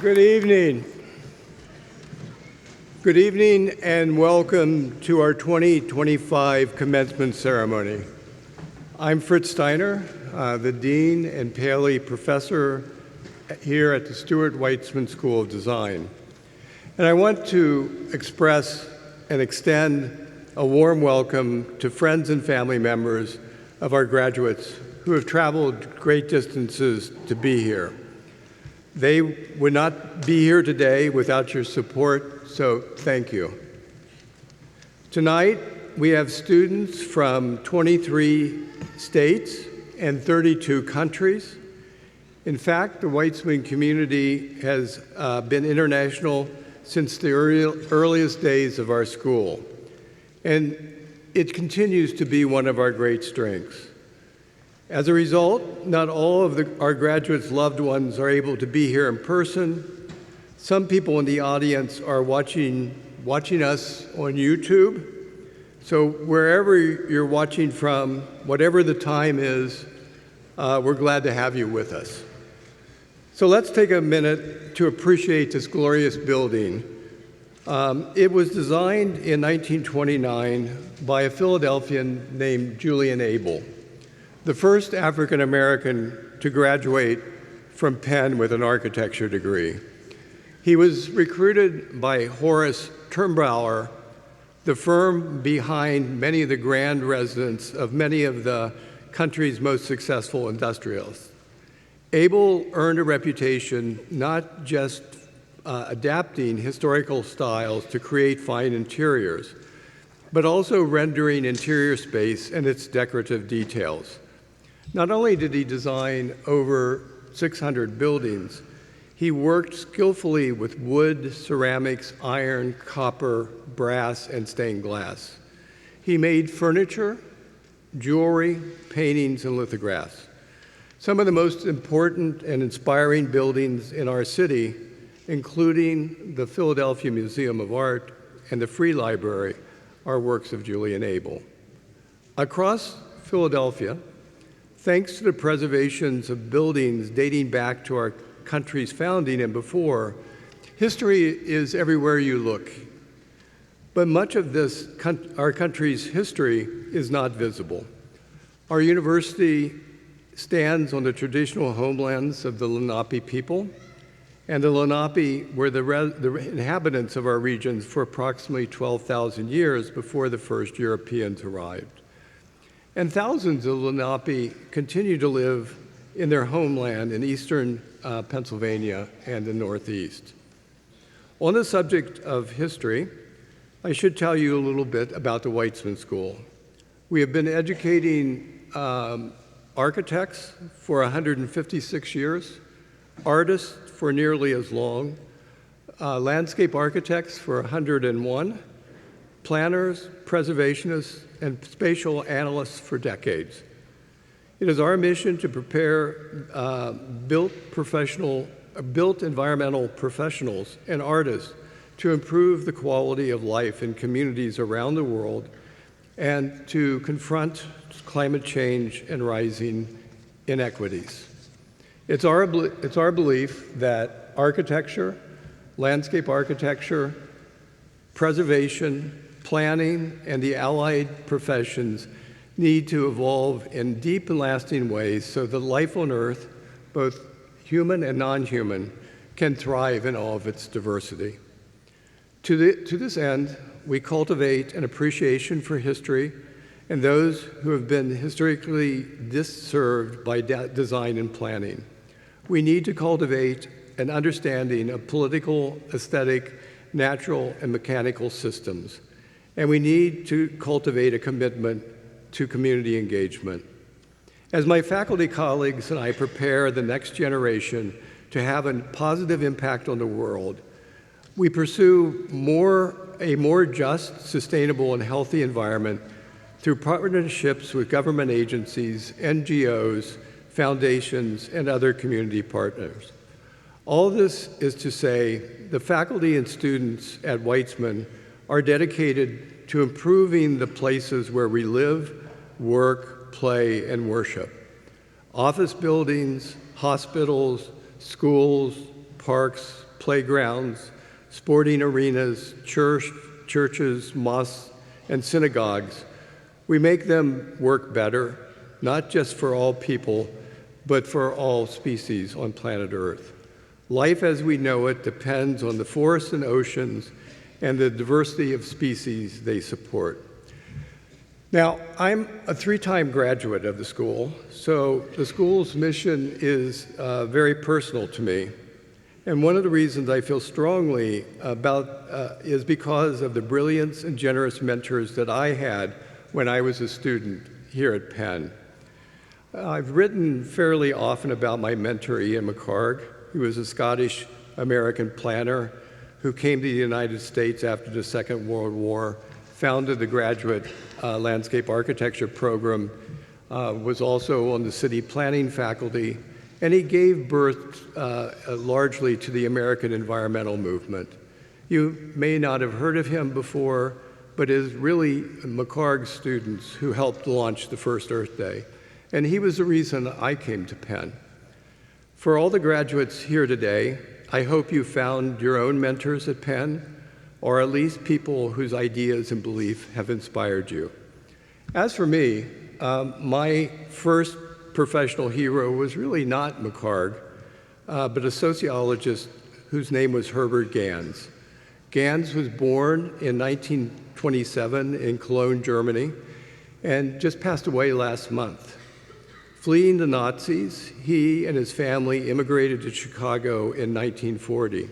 Good evening. Good evening and welcome to our 2025 commencement ceremony. I'm Fritz Steiner, the Dean and Paley Professor here at the Weitzman School of Design. And I want to express and extend a warm welcome to friends and family members of our graduates who have traveled great distances to be here. They would not be here today without your support, so thank you. Tonight, we have students from 23 states and 32 countries. In fact, the Weitzman community has been international since the earliest days of our school, and it continues to be one of our great strengths. As a result, not all of our graduates' loved ones are able to be here in person. Some people in the audience are watching us on YouTube. So wherever you're watching from, whatever the time is, we're glad to have you with us. So let's take a minute to appreciate this glorious building. It was designed in 1929 by a Philadelphian named Julian Abel, the first African American to graduate from Penn with an architecture degree. He was recruited by Horace Turnbauer, the firm behind many of the grand residents of many of the country's most successful industrialists. Abel earned a reputation not just adapting historical styles to create fine interiors, but also rendering interior space and its decorative details. Not only did he design over 600 buildings, he worked skillfully with wood, ceramics, iron, copper, brass, and stained glass. He made furniture, jewelry, paintings, and lithographs. Some of the most important and inspiring buildings in our city, including the Philadelphia Museum of Art and the Free Library, are works of Julian Abel. Across Philadelphia, thanks to the preservations of buildings dating back to our country's founding and before, history is everywhere you look. But much of our country's history is not visible. Our university stands on the traditional homelands of the Lenape people, and the Lenape were the inhabitants of our regions for approximately 12,000 years before the first Europeans arrived. And thousands of Lenape continue to live in their homeland in eastern Pennsylvania and the Northeast. On the subject of history, I should tell you a little bit about the Weitzman School. We have been educating architects for 156 years, artists for nearly as long, landscape architects for 101, planners, preservationists, and spatial analysts for decades. It is our mission to prepare built environmental professionals and artists to improve the quality of life in communities around the world and to confront climate change and rising inequities. It's our belief that architecture, landscape architecture, preservation, planning, and the allied professions need to evolve in deep and lasting ways so that life on Earth, both human and non-human, can thrive in all of its diversity. To this end, we cultivate an appreciation for history and those who have been historically disserved by design and planning. We need to cultivate an understanding of political, aesthetic, natural, and mechanical systems. And we need to cultivate a commitment to community engagement. As my faculty colleagues and I prepare the next generation to have a positive impact on the world, we pursue a more just, sustainable, and healthy environment through partnerships with government agencies, NGOs, foundations, and other community partners. All this is to say the faculty and students at Weitzman are dedicated to improving the places where we live, work, play, and worship. Office buildings, hospitals, schools, parks, playgrounds, sporting arenas, churches, mosques, and synagogues. We make them work better, not just for all people, but for all species on planet Earth. Life as we know it depends on the forests and oceans and the diversity of species they support. Now, I'm a three-time graduate of the school, so the school's mission is very personal to me. And one of the reasons I feel strongly about is because of the brilliance and generous mentors that I had when I was a student here at Penn. I've written fairly often about my mentor, Ian McHarg, who was a Scottish-American planner who came to the United States after the Second World War, founded the graduate landscape architecture program, was also on the city planning faculty, and he gave birth largely to the American environmental movement. You may not have heard of him before, but is really McHarg's students who helped launch the first Earth Day. And he was the reason I came to Penn. For all the graduates here today, I hope you found your own mentors at Penn, or at least people whose ideas and belief have inspired you. As for me, my first professional hero was really not McHarg, but a sociologist whose name was Herbert Gans. Gans was born in 1927 in Cologne, Germany, and just passed away last month. Fleeing the Nazis, he and his family immigrated to Chicago in 1940.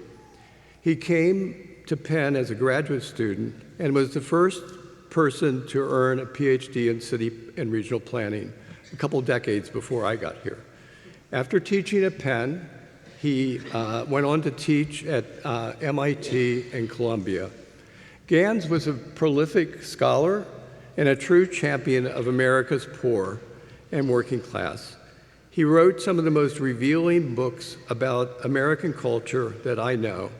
He came to Penn as a graduate student and was the first person to earn a PhD in city and regional planning a couple decades before I got here. After teaching at Penn, he went on to teach at MIT and Columbia. Gans was a prolific scholar and a true champion of America's poor and working class. He wrote some of the most revealing books about American culture that I know,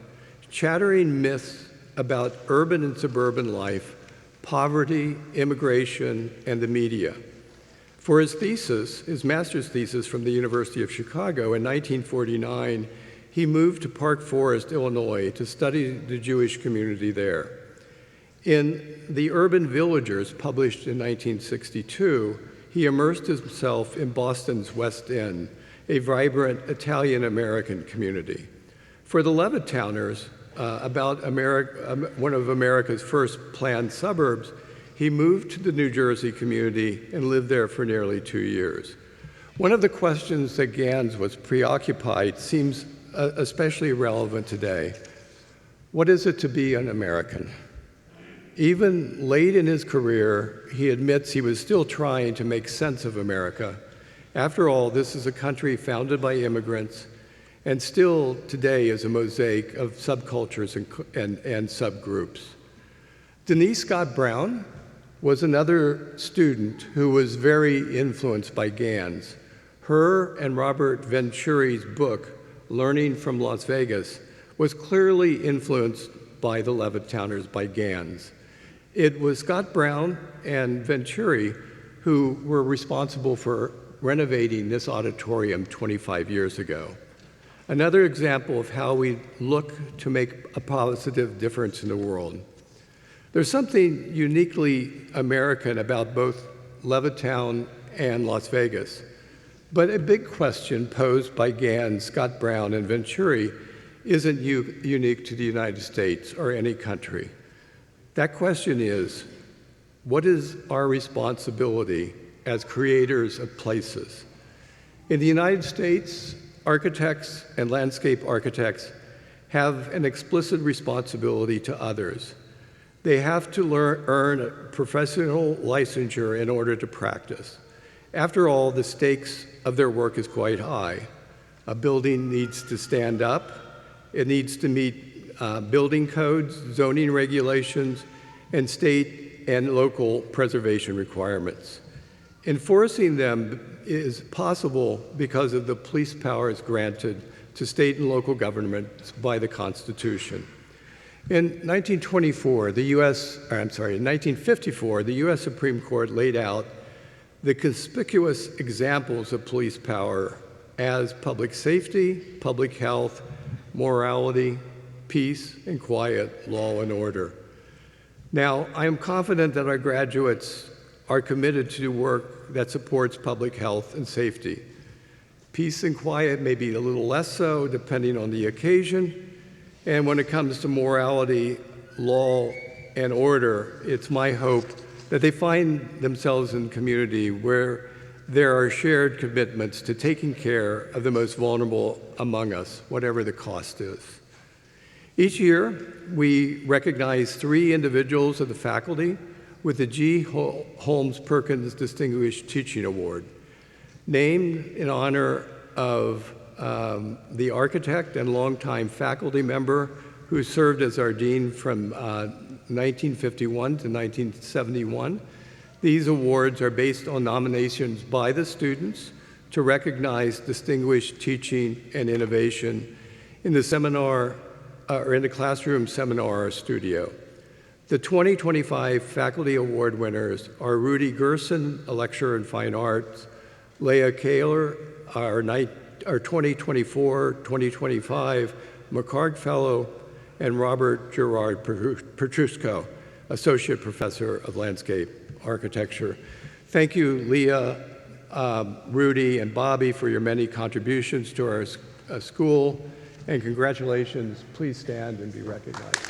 shattering myths about urban and suburban life, poverty, immigration, and the media. For his thesis, his master's thesis from the University of Chicago in 1949, he moved to Park Forest, Illinois, to study the Jewish community there. In The Urban Villagers, published in 1962, he immersed himself in Boston's West End, a vibrant Italian-American community. For the Levittowners, one of America's first planned suburbs, he moved to the New Jersey community and lived there for nearly 2 years. One of the questions that Gans was preoccupied seems especially relevant today. What is it to be an American? Even late in his career, he admits he was still trying to make sense of America. After all, this is a country founded by immigrants and still today is a mosaic of subcultures and subgroups. Denise Scott Brown was another student who was very influenced by Gans. Her and Robert Venturi's book, Learning from Las Vegas, was clearly influenced by the Levittowners, by Gans. It was Scott Brown and Venturi who were responsible for renovating this auditorium 25 years ago. Another example of how we look to make a positive difference in the world. There's something uniquely American about both Levittown and Las Vegas, but a big question posed by Gans, Scott Brown, and Venturi isn't unique to the United States or any country. That question is, what is our responsibility as creators of places? In the United States, architects and landscape architects have an explicit responsibility to others. They have to earn a professional licensure in order to practice. After all, the stakes of their work is quite high. A building needs to stand up. It needs to meet building codes, zoning regulations, and state and local preservation requirements. Enforcing them is possible because of the police powers granted to state and local governments by the Constitution. In 1954, in 1954, the U.S. Supreme Court laid out the conspicuous examples of police power as public safety, public health, morality, peace, and quiet, law and order. Now, I am confident that our graduates are committed to do work that supports public health and safety. Peace and quiet may be a little less so, depending on the occasion. And when it comes to morality, law, and order, it's my hope that they find themselves in a community where there are shared commitments to taking care of the most vulnerable among us, whatever the cost is. Each year, we recognize 3 individuals of the faculty with the G. Holmes Perkins Distinguished Teaching Award, named in honor of the architect and longtime faculty member who served as our dean from 1951 to 1971. These awards are based on nominations by the students to recognize distinguished teaching and innovation in the seminar or in the classroom, seminar, or studio. The 2025 Faculty Award winners are Rudy Gerson, a lecturer in fine arts, Leah Kaler, our 2024-2025 McCarg Fellow, and Robert Gerard Petrusko, Associate Professor of Landscape Architecture. Thank you, Leah, Rudy, and Bobby for your many contributions to our school, and congratulations. Please stand and be recognized.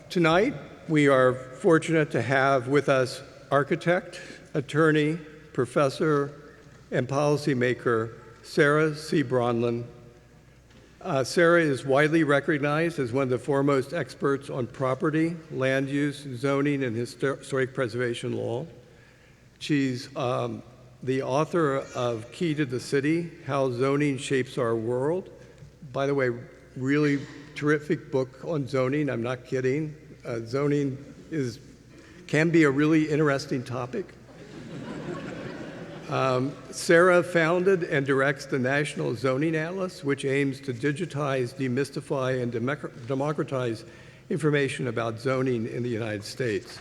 Tonight, we are fortunate to have with us architect, attorney, professor, and policymaker Sara C. Bronin. Sara is widely recognized as one of the foremost experts on property, land use, zoning, and historic preservation law. She's the author of Key to the City, How Zoning Shapes Our World. By the way, really terrific book on zoning, I'm not kidding. Zoning can be a really interesting topic. Sara founded and directs the National Zoning Atlas, which aims to digitize, demystify, and democratize information about zoning in the United States.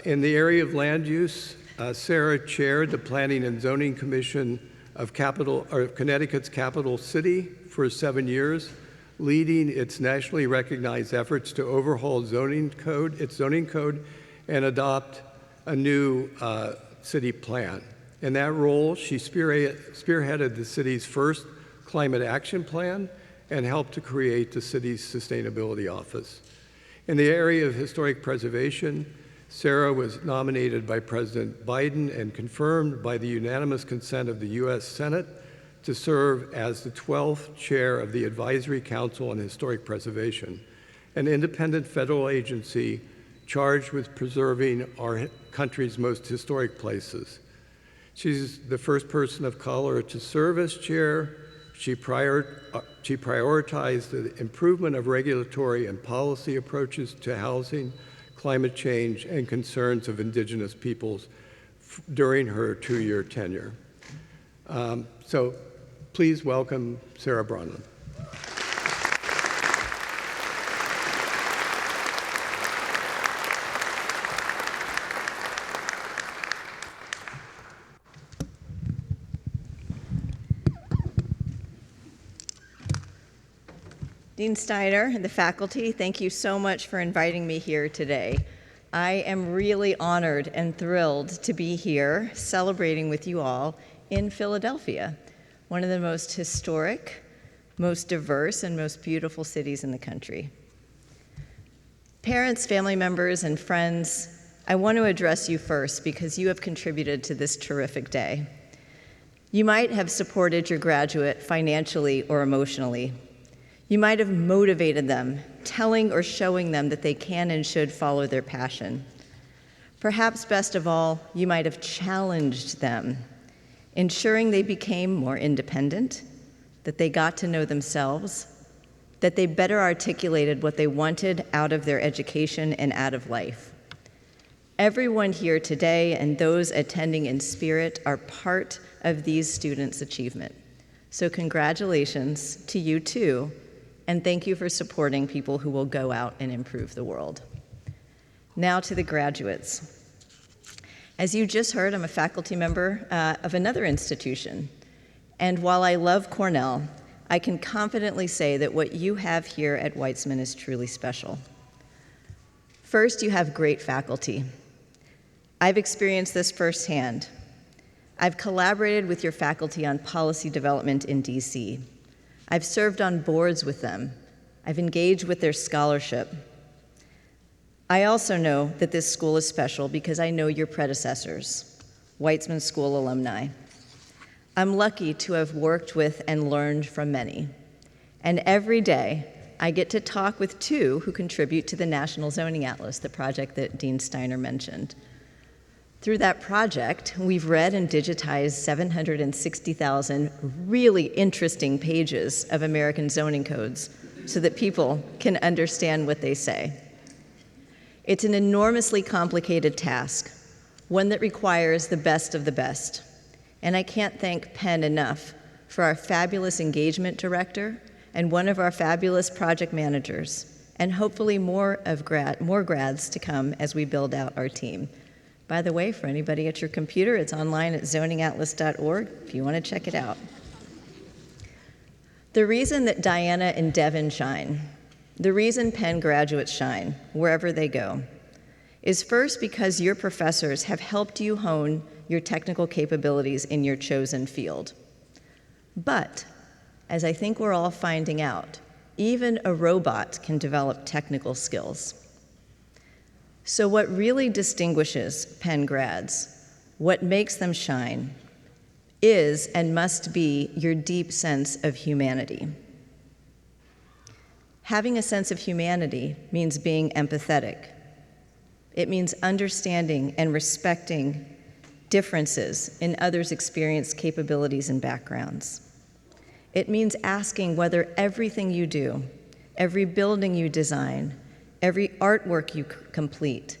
In the area of land use, Sara chaired the Planning and Zoning Commission of Connecticut's capital city for 7 years, leading its nationally recognized efforts to overhaul its zoning code and adopt a new city plan. In that role, she spearheaded the city's first climate action plan and helped to create the city's sustainability office. In the area of historic preservation, Sara was nominated by President Biden and confirmed by the unanimous consent of the U.S. Senate to serve as the 12th chair of the Advisory Council on Historic Preservation, an independent federal agency charged with preserving our country's most historic places. She's the first person of color to serve as chair. She prioritized the improvement of regulatory and policy approaches to housing, climate change, and concerns of indigenous peoples during her 2-year tenure. So please welcome Sara Bronin. Dean Steiner and the faculty, thank you so much for inviting me here today. I am really honored and thrilled to be here celebrating with you all in Philadelphia, one of the most historic, most diverse, and most beautiful cities in the country. Parents, family members, and friends, I want to address you first because you have contributed to this terrific day. You might have supported your graduate financially or emotionally. You might have motivated them, telling or showing them that they can and should follow their passion. Perhaps best of all, you might have challenged them, ensuring they became more independent, that they got to know themselves, that they better articulated what they wanted out of their education and out of life. Everyone here today and those attending in spirit are part of these students' achievement. So congratulations to you too, and thank you for supporting people who will go out and improve the world. Now to the graduates. As you just heard, I'm a faculty member of another institution, and while I love Cornell, I can confidently say that what you have here at Weitzman is truly special. First, you have great faculty. I've experienced this firsthand. I've collaborated with your faculty on policy development in DC. I've served on boards with them. I've engaged with their scholarship. I also know that this school is special because I know your predecessors, Weitzman School alumni. I'm lucky to have worked with and learned from many. And every day, I get to talk with two who contribute to the National Zoning Atlas, the project that Dean Steiner mentioned. Through that project, we've read and digitized 760,000 really interesting pages of American zoning codes so that people can understand what they say. It's an enormously complicated task, one that requires the best of the best. And I can't thank Penn enough for our fabulous engagement director and one of our fabulous project managers, and hopefully more grads to come as we build out our team. By the way, for anybody at your computer, it's online at zoningatlas.org if you want to check it out. The reason that Diana and Devin shine, the reason Penn graduates shine, wherever they go, is first because your professors have helped you hone your technical capabilities in your chosen field. But, as I think we're all finding out, even a robot can develop technical skills. So what really distinguishes Penn grads, what makes them shine, is and must be your deep sense of humanity. Having a sense of humanity means being empathetic. It means understanding and respecting differences in others' experience, capabilities, and backgrounds. It means asking whether everything you do, every building you design, every artwork you complete,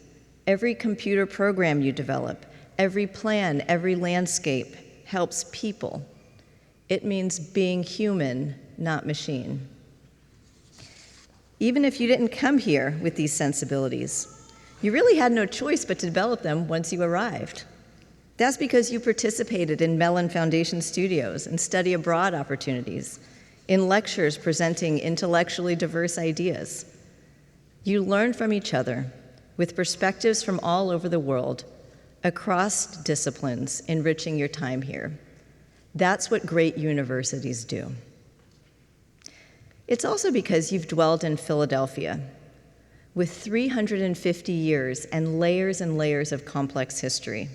every computer program you develop, every plan, every landscape helps people. It means being human, not machine. Even if you didn't come here with these sensibilities, you really had no choice but to develop them once you arrived. That's because you participated in Mellon Foundation Studios and study abroad opportunities, in lectures presenting intellectually diverse ideas. You learn from each other with perspectives from all over the world, across disciplines, enriching your time here. That's what great universities do. It's also because you've dwelled in Philadelphia, with 350 years and layers of complex history.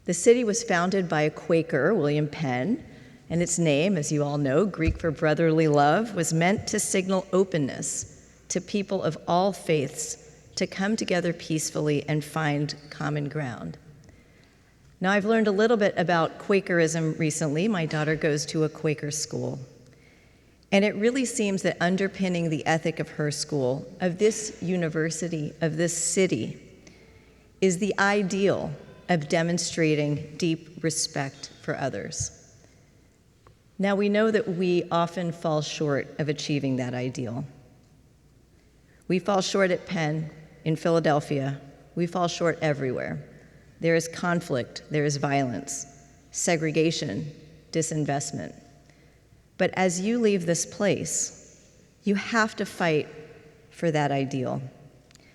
The city was founded by a Quaker, William Penn, and its name, as you all know, Greek for brotherly love, was meant to signal openness to people of all faiths to come together peacefully and find common ground. Now, I've learned a little bit about Quakerism recently. My daughter goes to a Quaker school. And it really seems that underpinning the ethic of her school, of this university, of this city, is the ideal of demonstrating deep respect for others. Now, we know that we often fall short of achieving that ideal. We fall short at Penn, in Philadelphia. We fall short everywhere. There is conflict, there is violence, segregation, disinvestment. But as you leave this place, you have to fight for that ideal.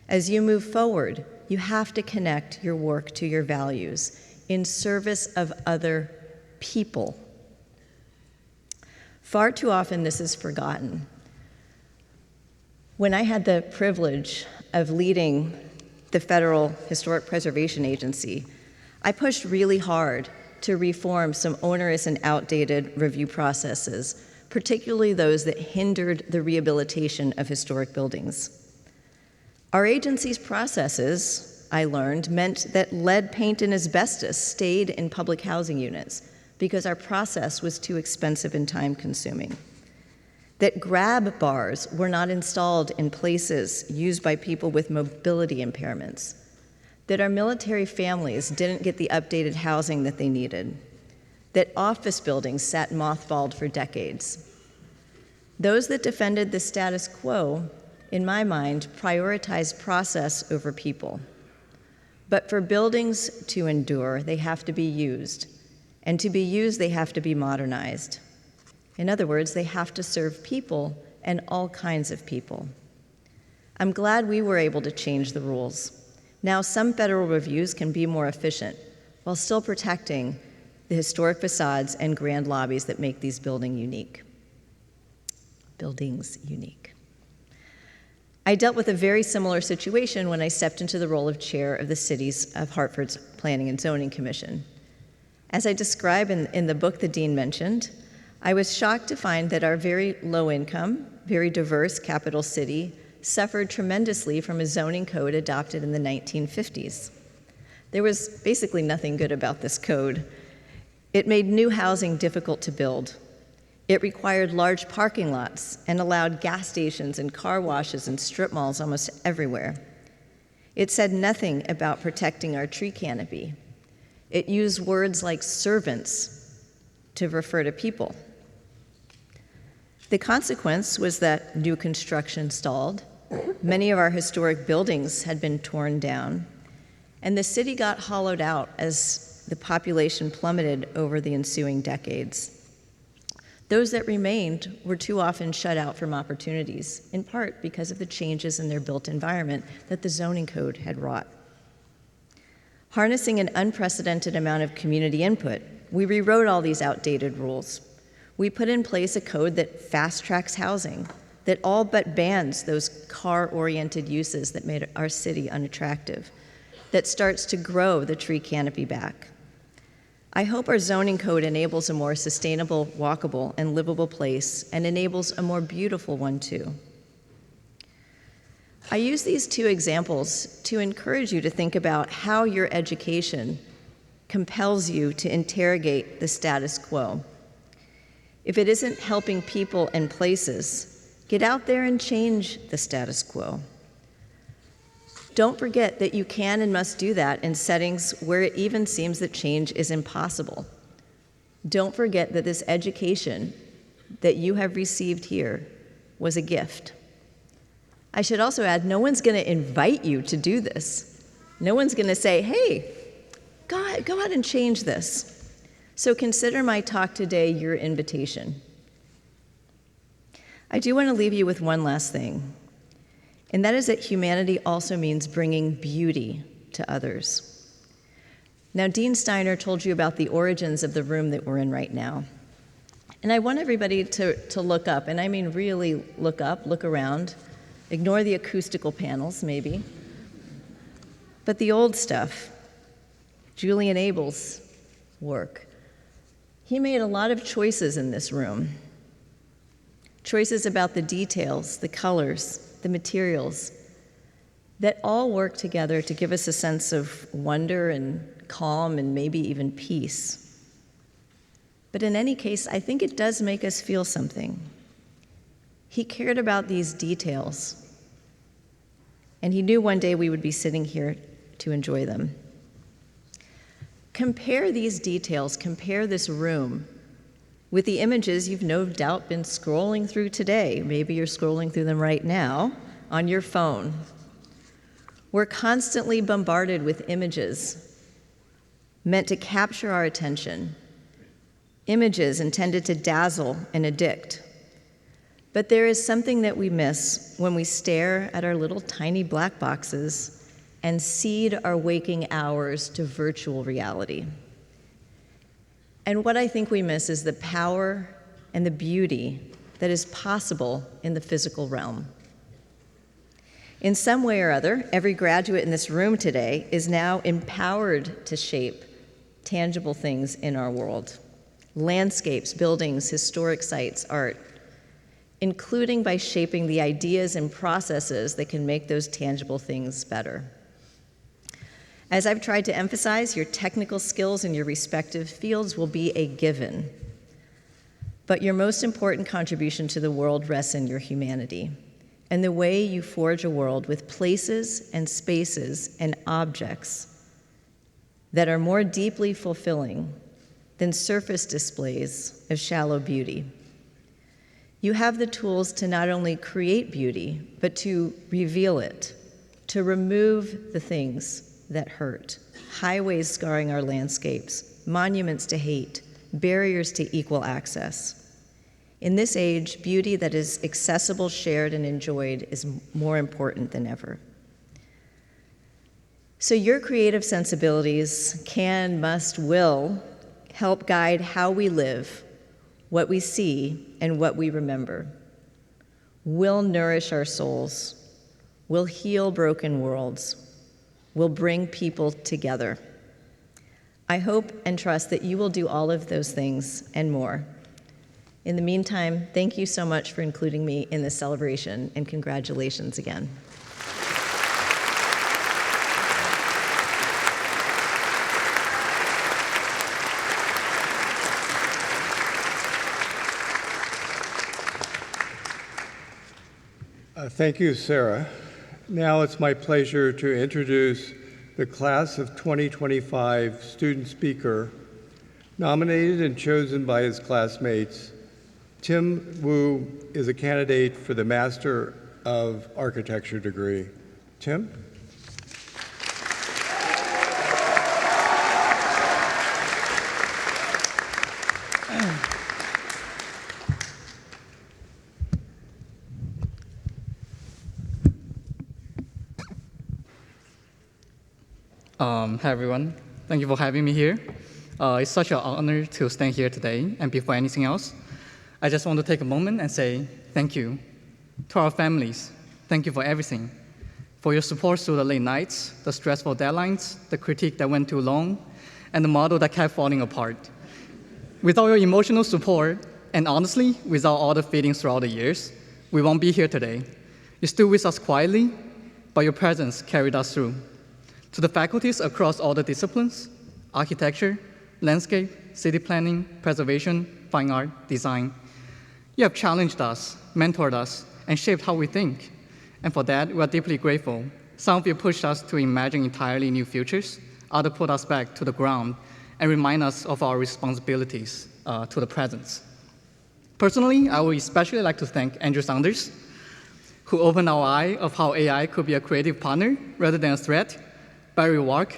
As you move forward, you have to connect your work to your values in service of other people. Far too often, this is forgotten. When I had the privilege of leading the Federal Historic Preservation Agency, I pushed really hard to reform some onerous and outdated review processes, particularly those that hindered the rehabilitation of historic buildings. Our agency's processes, I learned, meant that lead paint and asbestos stayed in public housing units because our process was too expensive and time-consuming. That grab bars were not installed in places used by people with mobility impairments, that our military families didn't get the updated housing that they needed, that office buildings sat mothballed for decades. Those that defended the status quo, in my mind, prioritized process over people. But for buildings to endure, they have to be used. And to be used, they have to be modernized. In other words, they have to serve people and all kinds of people. I'm glad we were able to change the rules. Now some federal reviews can be more efficient while still protecting the historic facades and grand lobbies that make these buildings unique. I dealt with a very similar situation when I stepped into the role of chair of the Cities of Hartford's Planning and Zoning Commission. As I describe in the book the dean mentioned, I was shocked to find that our very low income, very diverse capital city suffered tremendously from a zoning code adopted in the 1950s. There was basically nothing good about this code. It made new housing difficult to build. It required large parking lots and allowed gas stations and car washes and strip malls almost everywhere. It said nothing about protecting our tree canopy. It used words like servants to refer to people. The consequence was that new construction stalled. Many of our historic buildings had been torn down, and the city got hollowed out as the population plummeted over the ensuing decades. Those that remained were too often shut out from opportunities, in part because of the changes in their built environment that the zoning code had wrought. Harnessing an unprecedented amount of community input, we rewrote all these outdated rules. We put in place a code that fast-tracks housing, that all but bans those car-oriented uses that made our city unattractive, that starts to grow the tree canopy back. I hope our zoning code enables a more sustainable, walkable, and livable place, and enables a more beautiful one too. I use these two examples to encourage you to think about how your education compels you to interrogate the status quo. If it isn't helping people and places, get out there and change the status quo. Don't forget that you can and must do that in settings where it even seems that change is impossible. Don't forget that this education that you have received here was a gift. I should also add, no one's going to invite you to do this. No one's going to say, hey, go out and change this. So consider my talk today your invitation. I do want to leave you with one last thing, and that is that humanity also means bringing beauty to others. Now, Dean Steiner told you about the origins of the room that we're in right now. And I want everybody to look up, and I mean really look up, look around, ignore the acoustical panels, maybe. But the old stuff, Julian Abel's work, he made a lot of choices in this room. Choices about the details, the colors, the materials, that all work together to give us a sense of wonder and calm and maybe even peace. But in any case, I think it does make us feel something. He cared about these details, and he knew one day we would be sitting here to enjoy them. Compare these details, compare this room with the images you've no doubt been scrolling through today. Maybe you're scrolling through them right now on your phone. We're constantly bombarded with images meant to capture our attention, images intended to dazzle and addict. But there is something that we miss when we stare at our little tiny black boxes and cede our waking hours to virtual reality. And what I think we miss is the power and the beauty that is possible in the physical realm. In some way or other, every graduate in this room today is now empowered to shape tangible things in our world. Landscapes, buildings, historic sites, art, including by shaping the ideas and processes that can make those tangible things better. As I've tried to emphasize, your technical skills in your respective fields will be a given. But your most important contribution to the world rests in your humanity and the way you forge a world with places and spaces and objects that are more deeply fulfilling than surface displays of shallow beauty. You have the tools to not only create beauty, but to reveal it, to remove the things that hurt, highways scarring our landscapes, monuments to hate, barriers to equal access. In this age, beauty that is accessible, shared, and enjoyed is more important than ever. So your creative sensibilities can, must, will help guide how we live, what we see, and what we remember. Will nourish our souls, will heal broken worlds, will bring people together. I hope and trust that you will do all of those things and more. In the meantime, thank you so much for including me in this celebration, and congratulations again. Thank you, Sara. Now it's my pleasure to introduce the class of 2025 student speaker, nominated and chosen by his classmates. Tim Wu is a candidate for the Master of Architecture degree. Tim? Hi, everyone. Thank you for having me here. It's such an honor to stand here today, and before anything else, I just want to take a moment and say thank you to our families. Thank you for everything, for your support through the late nights, the stressful deadlines, the critique that went too long, and the model that kept falling apart. Without your emotional support, and honestly, without all the feelings throughout the years, we won't be here today. You're still with us quietly, but your presence carried us through. To the faculties across all the disciplines, architecture, landscape, city planning, preservation, fine art, design, you have challenged us, mentored us, and shaped how we think. And for that, we are deeply grateful. Some of you pushed us to imagine entirely new futures, others put us back to the ground and remind us of our responsibilities to the present. Personally, I would especially like to thank Andrew Saunders, who opened our eye of how AI could be a creative partner rather than a threat. Barry Walk,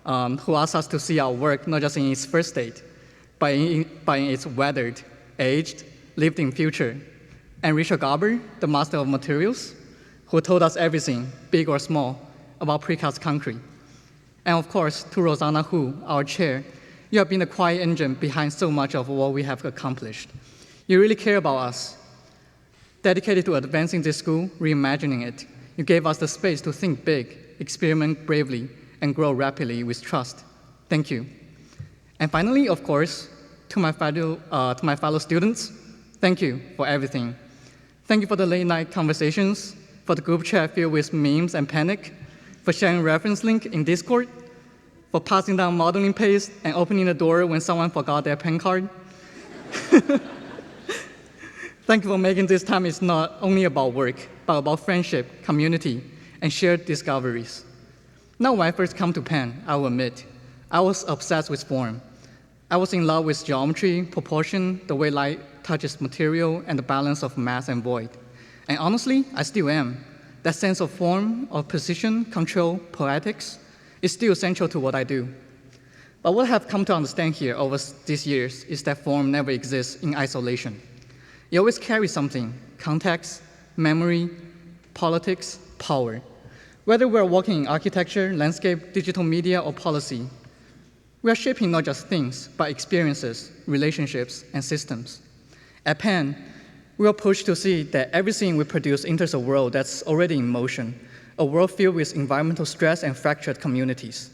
who asked us to see our work not just in its first state, but in its weathered, aged, lived-in future. And Richard Garber, the master of materials, who told us everything, big or small, about precast concrete. And of course, to Rosanna Hu, our chair, you have been the quiet engine behind so much of what we have accomplished. You really care about us. Dedicated to advancing this school, reimagining it, you gave us the space to think big, experiment bravely, and grow rapidly with trust. Thank you. And finally, of course, to my fellow students, thank you for everything. Thank you for the late night conversations, for the group chat filled with memes and panic, for sharing reference link in Discord, for passing down modeling paste and opening the door when someone forgot their PEN card. Thank you for making this time is not only about work, but about friendship, community, and shared discoveries. Now, when I first come to Penn, I will admit, I was obsessed with form. I was in love with geometry, proportion, the way light touches material, and the balance of mass and void. And honestly, I still am. That sense of form, of precision, control, poetics, is still essential to what I do. But what I have come to understand here over these years is that form never exists in isolation. It always carries something: context, memory, politics, power. Whether we're working in architecture, landscape, digital media, or policy, we are shaping not just things, but experiences, relationships, and systems. At Penn, we are pushed to see that everything we produce enters a world that's already in motion, a world filled with environmental stress and fractured communities.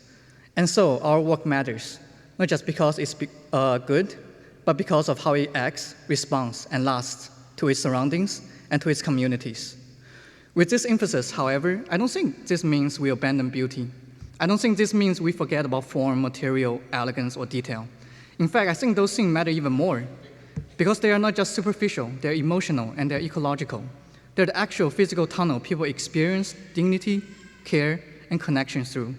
And so our work matters, not just because it's good, but because of how it acts, responds, and lasts to its surroundings and to its communities. With this emphasis, however, I don't think this means we abandon beauty. I don't think this means we forget about form, material, elegance, or detail. In fact, I think those things matter even more, because they are not just superficial, they're emotional, and they're ecological. They're the actual physical tunnel people experience dignity, care, and connection through.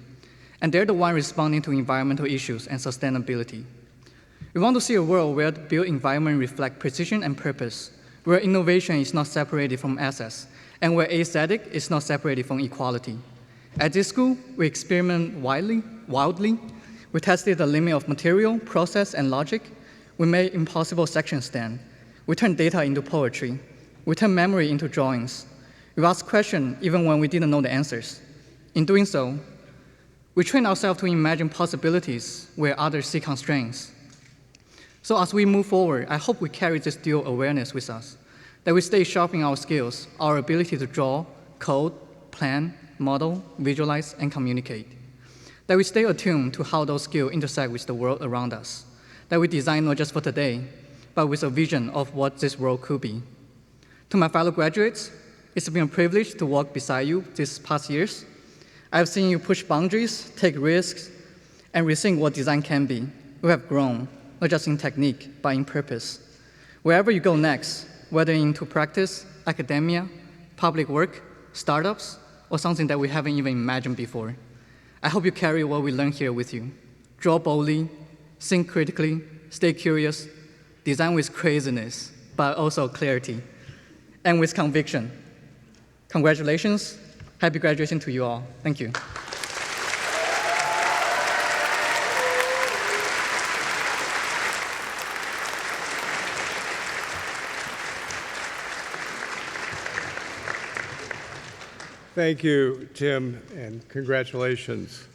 And they're the one responding to environmental issues and sustainability. We want to see a world where the built environment reflects precision and purpose, where innovation is not separated from access, and where aesthetic is not separated from equality. At this school, we experiment wildly. We tested the limit of material, process, and logic. We made impossible sections stand. We turned data into poetry. We turned memory into drawings. We asked questions even when we didn't know the answers. In doing so, we trained ourselves to imagine possibilities where others see constraints. So as we move forward, I hope we carry this dual awareness with us, that we stay sharpening our skills, our ability to draw, code, plan, model, visualize, and communicate. That we stay attuned to how those skills intersect with the world around us. That we design not just for today, but with a vision of what this world could be. To my fellow graduates, it's been a privilege to walk beside you these past years. I've seen you push boundaries, take risks, and rethink what design can be. We have grown, not just in technique, but in purpose. Wherever you go next, whether into practice, academia, public work, startups, or something that we haven't even imagined before, I hope you carry what we learned here with you. Draw boldly, think critically, stay curious, design with craziness, but also clarity, and with conviction. Congratulations. Happy graduation to you all. Thank you. Thank you, Tim, and congratulations.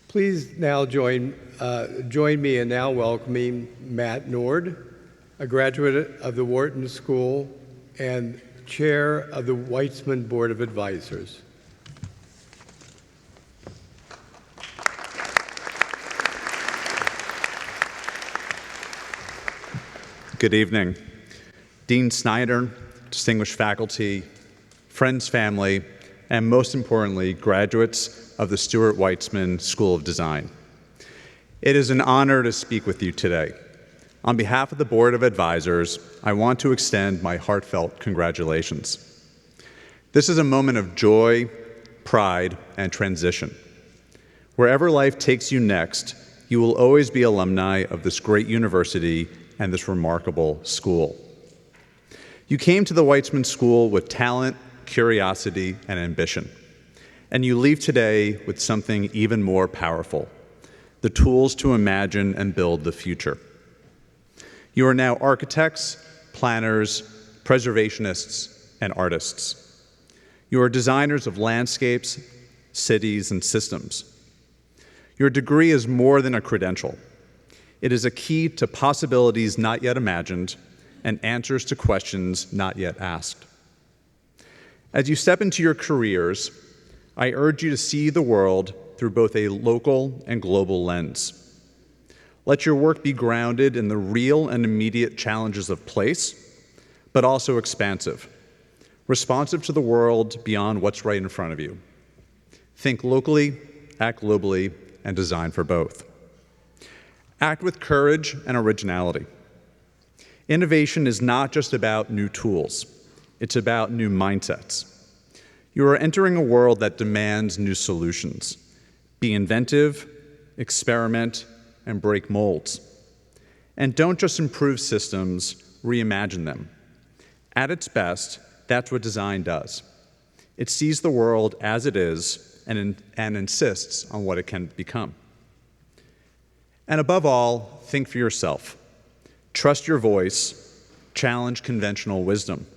Please now join me in now welcoming Matt Nord, a graduate of the Wharton School and chair of the Weitzman Board of Advisors. Good evening. Dean Steiner, distinguished faculty, friends, family, and most importantly, graduates of the Stuart Weitzman School of Design. It is an honor to speak with you today. On behalf of the Board of Advisors, I want to extend my heartfelt congratulations. This is a moment of joy, pride, and transition. Wherever life takes you next, you will always be alumni of this great university and this remarkable school. You came to the Weitzman School with talent, curiosity, and ambition. And you leave today with something even more powerful, the tools to imagine and build the future. You are now architects, planners, preservationists, and artists. You are designers of landscapes, cities, and systems. Your degree is more than a credential. It is a key to possibilities not yet imagined and answers to questions not yet asked. As you step into your careers, I urge you to see the world through both a local and global lens. Let your work be grounded in the real and immediate challenges of place, but also expansive, responsive to the world beyond what's right in front of you. Think locally, act globally, and design for both. Act with courage and originality. Innovation is not just about new tools. It's about new mindsets. You are entering a world that demands new solutions. Be inventive, experiment, and break molds. And don't just improve systems, reimagine them. At its best, that's what design does. It sees the world as it is and insists on what it can become. And above all, think for yourself. Trust your voice, challenge conventional wisdom.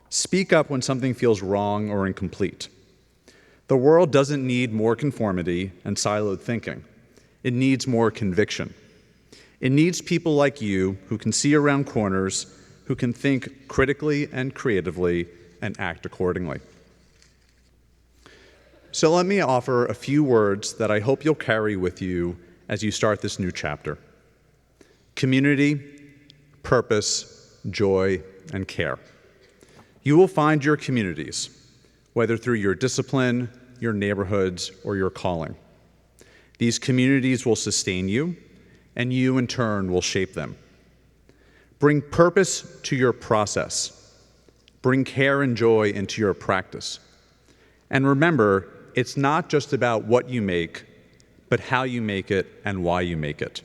Speak up when something feels wrong or incomplete. The world doesn't need more conformity and siloed thinking. It needs more conviction. It needs people like you who can see around corners, who can think critically and creatively and act accordingly. So let me offer a few words that I hope you'll carry with you as you start this new chapter. Community, purpose, joy, and care. You will find your communities, whether through your discipline, your neighborhoods, or your calling. These communities will sustain you, and you in turn will shape them. Bring purpose to your process. Bring care and joy into your practice. And remember, it's not just about what you make, but how you make it and why you make it.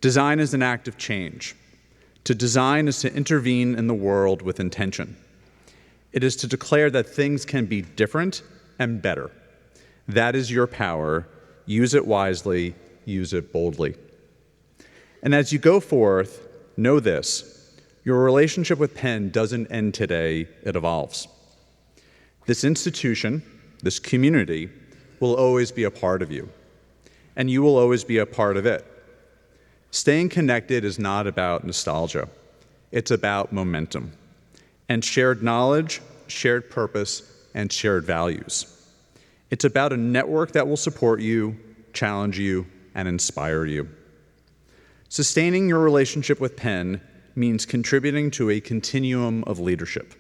Design is an act of change. To design is to intervene in the world with intention. It is to declare that things can be different and better. That is your power. Use it wisely, use it boldly. And as you go forth, know this: your relationship with Penn doesn't end today, it evolves. This institution, this community, will always be a part of you, and you will always be a part of it. Staying connected is not about nostalgia. It's about momentum and shared knowledge, shared purpose, and shared values. It's about a network that will support you, challenge you, and inspire you. Sustaining your relationship with Penn means contributing to a continuum of leadership,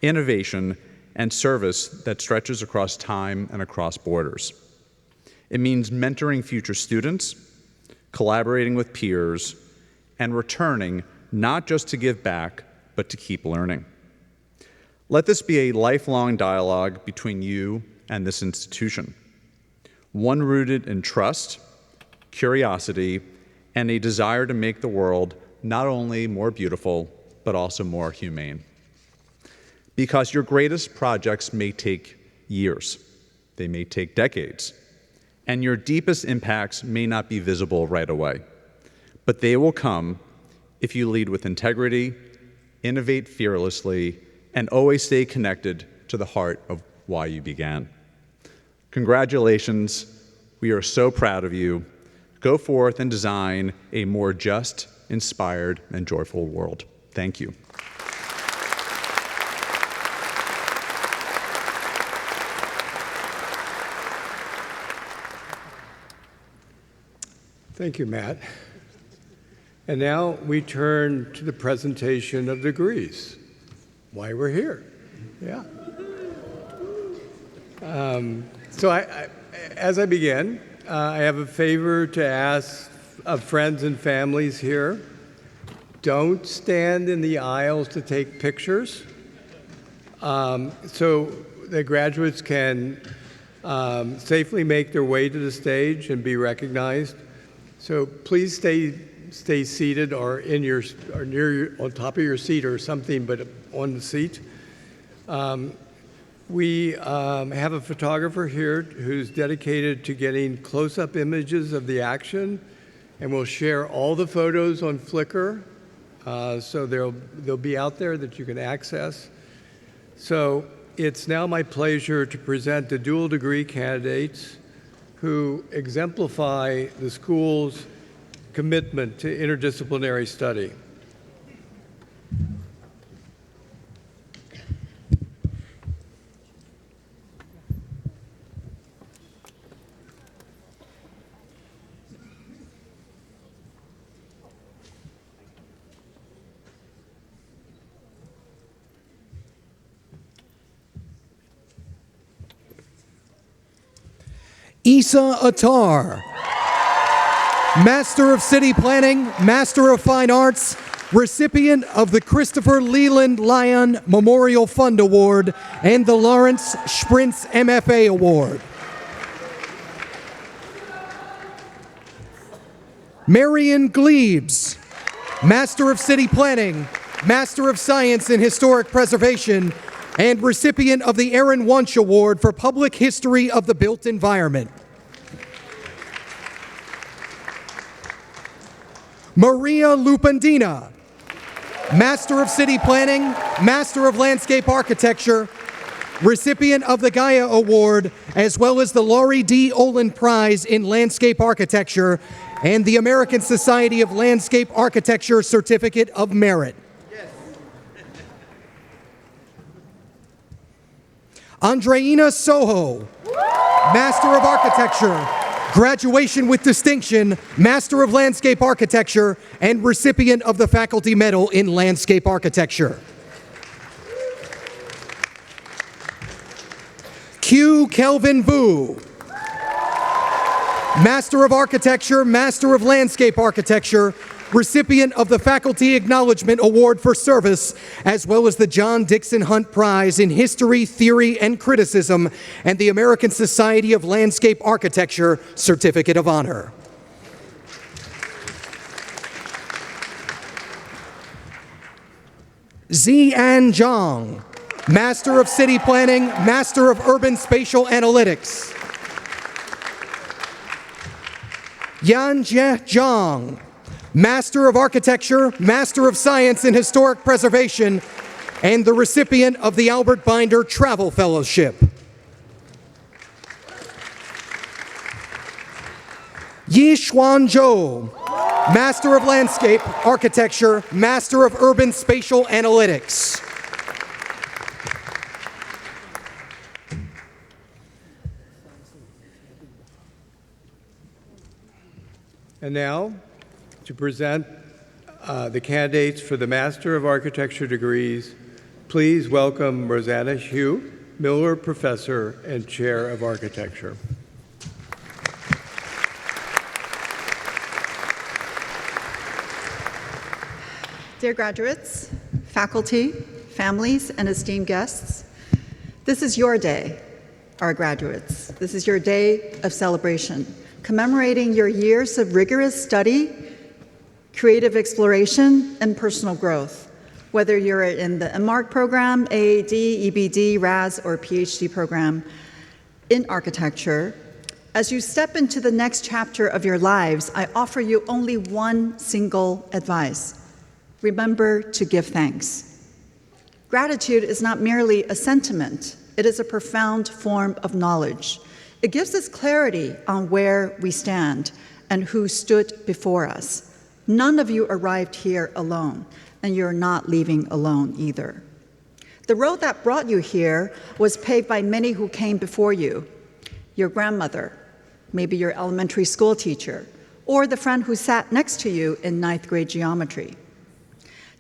innovation, and service that stretches across time and across borders. It means mentoring future students, collaborating with peers, and returning not just to give back, but to keep learning. Let this be a lifelong dialogue between you and this institution, one rooted in trust, curiosity, and a desire to make the world not only more beautiful, but also more humane. Because your greatest projects may take years, they may take decades, and your deepest impacts may not be visible right away, but they will come if you lead with integrity, innovate fearlessly, and always stay connected to the heart of why you began. Congratulations. We are so proud of you. Go forth and design a more just, inspired, and joyful world. Thank you. Thank you, Matt. And now we turn to the presentation of degrees. Why we're here. Yeah. As I begin, I have a favor to ask of friends and families here. Don't stand in the aisles to take pictures, so the graduates can safely make their way to the stage and be recognized. So please stay seated or on top of your seat or something, but on the seat. We have a photographer here who's dedicated to getting close-up images of the action, and we'll share all the photos on Flickr, so they'll be out there that you can access. So it's now my pleasure to present the dual degree candidates who exemplify the school's commitment to interdisciplinary study. Issa Attar, Master of City Planning, Master of Fine Arts, recipient of the Christopher Leland Lyon Memorial Fund Award and the Lawrence Sprintz MFA Award. Marion Glebes, Master of City Planning, Master of Science in Historic Preservation, and recipient of the Aaron Wunsch Award for Public History of the Built Environment. Maria Lupandina, Master of City Planning, Master of Landscape Architecture, recipient of the Gaia Award, as well as the Laurie D. Olin Prize in Landscape Architecture and the American Society of Landscape Architecture Certificate of Merit. Andreina Soho, Master of Architecture, graduation with distinction, Master of Landscape Architecture, and recipient of the Faculty Medal in Landscape Architecture. Q. Kelvin Vu, Master of Architecture, Master of Landscape Architecture, recipient of the Faculty Acknowledgement Award for Service, as well as the John Dixon Hunt Prize in History, Theory, and Criticism, and the American Society of Landscape Architecture Certificate of Honor. Zian Zhang, Master of City Planning, Master of Urban Spatial Analytics. Yanjie Zhang, Master of Architecture, Master of Science in Historic Preservation, and the recipient of the Albert Binder Travel Fellowship. Yixuan Zhou, Master of Landscape Architecture, Master of Urban Spatial Analytics. And now, to present the candidates for the Master of Architecture degrees, please welcome Rosanna Hugh, Miller Professor and Chair of Architecture. Dear graduates, faculty, families, and esteemed guests, this is your day, our graduates. This is your day of celebration, commemorating your years of rigorous study, creative exploration, and personal growth. Whether you're in the MArch program, AAD, EBD, RAS, or PhD program in architecture, as you step into the next chapter of your lives, I offer you only one single advice. Remember to give thanks. Gratitude is not merely a sentiment, it is a profound form of knowledge. It gives us clarity on where we stand and who stood before us. None of you arrived here alone, and you're not leaving alone either. The road that brought you here was paved by many who came before you. Your grandmother, maybe your elementary school teacher, or the friend who sat next to you in 9th grade geometry.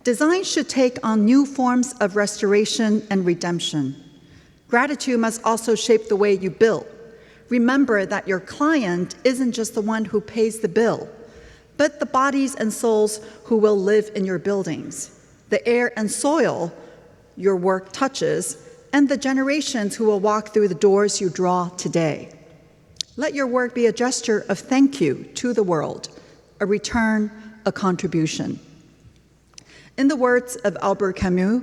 Design should take on new forms of restoration and redemption. Gratitude must also shape the way you build. Remember that your client isn't just the one who pays the bill, but the bodies and souls who will live in your buildings, the air and soil your work touches, and the generations who will walk through the doors you draw today. Let your work be a gesture of thank you to the world, a return, a contribution. In the words of Albert Camus,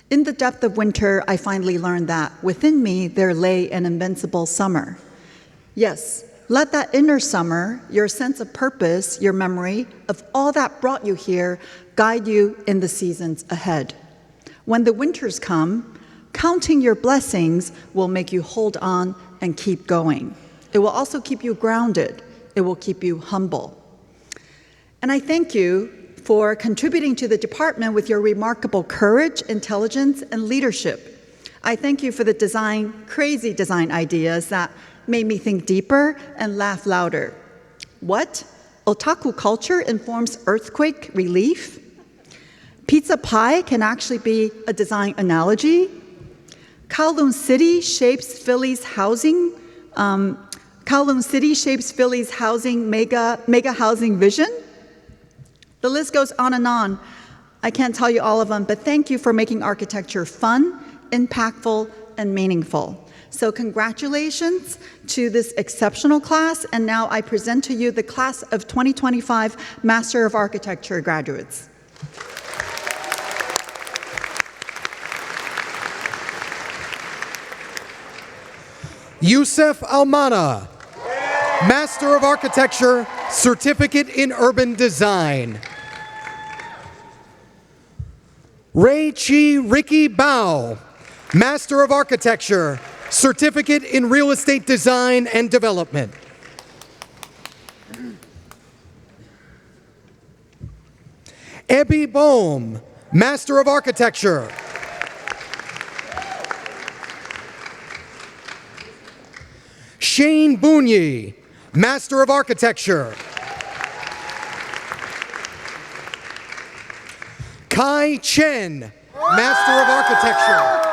in the depth of winter, I finally learned that within me there lay an invincible summer. Yes, let that inner summer, your sense of purpose, your memory of all that brought you here, guide you in the seasons ahead. When the winters come, counting your blessings will make you hold on and keep going. It will also keep you grounded. It will keep you humble. And I thank you for contributing to the department with your remarkable courage, intelligence, and leadership. I thank you for the crazy design ideas that made me think deeper and laugh louder. What? Otaku culture informs earthquake relief? Pizza pie can actually be a design analogy? Kowloon City shapes Philly's housing. Kowloon City shapes Philly's housing mega housing vision. The list goes on and on. I can't tell you all of them, but thank you for making architecture fun, impactful, and meaningful. So congratulations to this exceptional class, and now I present to you the class of 2025 Master of Architecture graduates. Youssef Almana, Master of Architecture, Certificate in Urban Design. Ray Chi Ricky Bao, Master of Architecture, Certificate in Real Estate Design and Development. Ebby Bohm, Master of Architecture. Shane Boonyi, Master of Architecture. Kai Chen, Master of Architecture.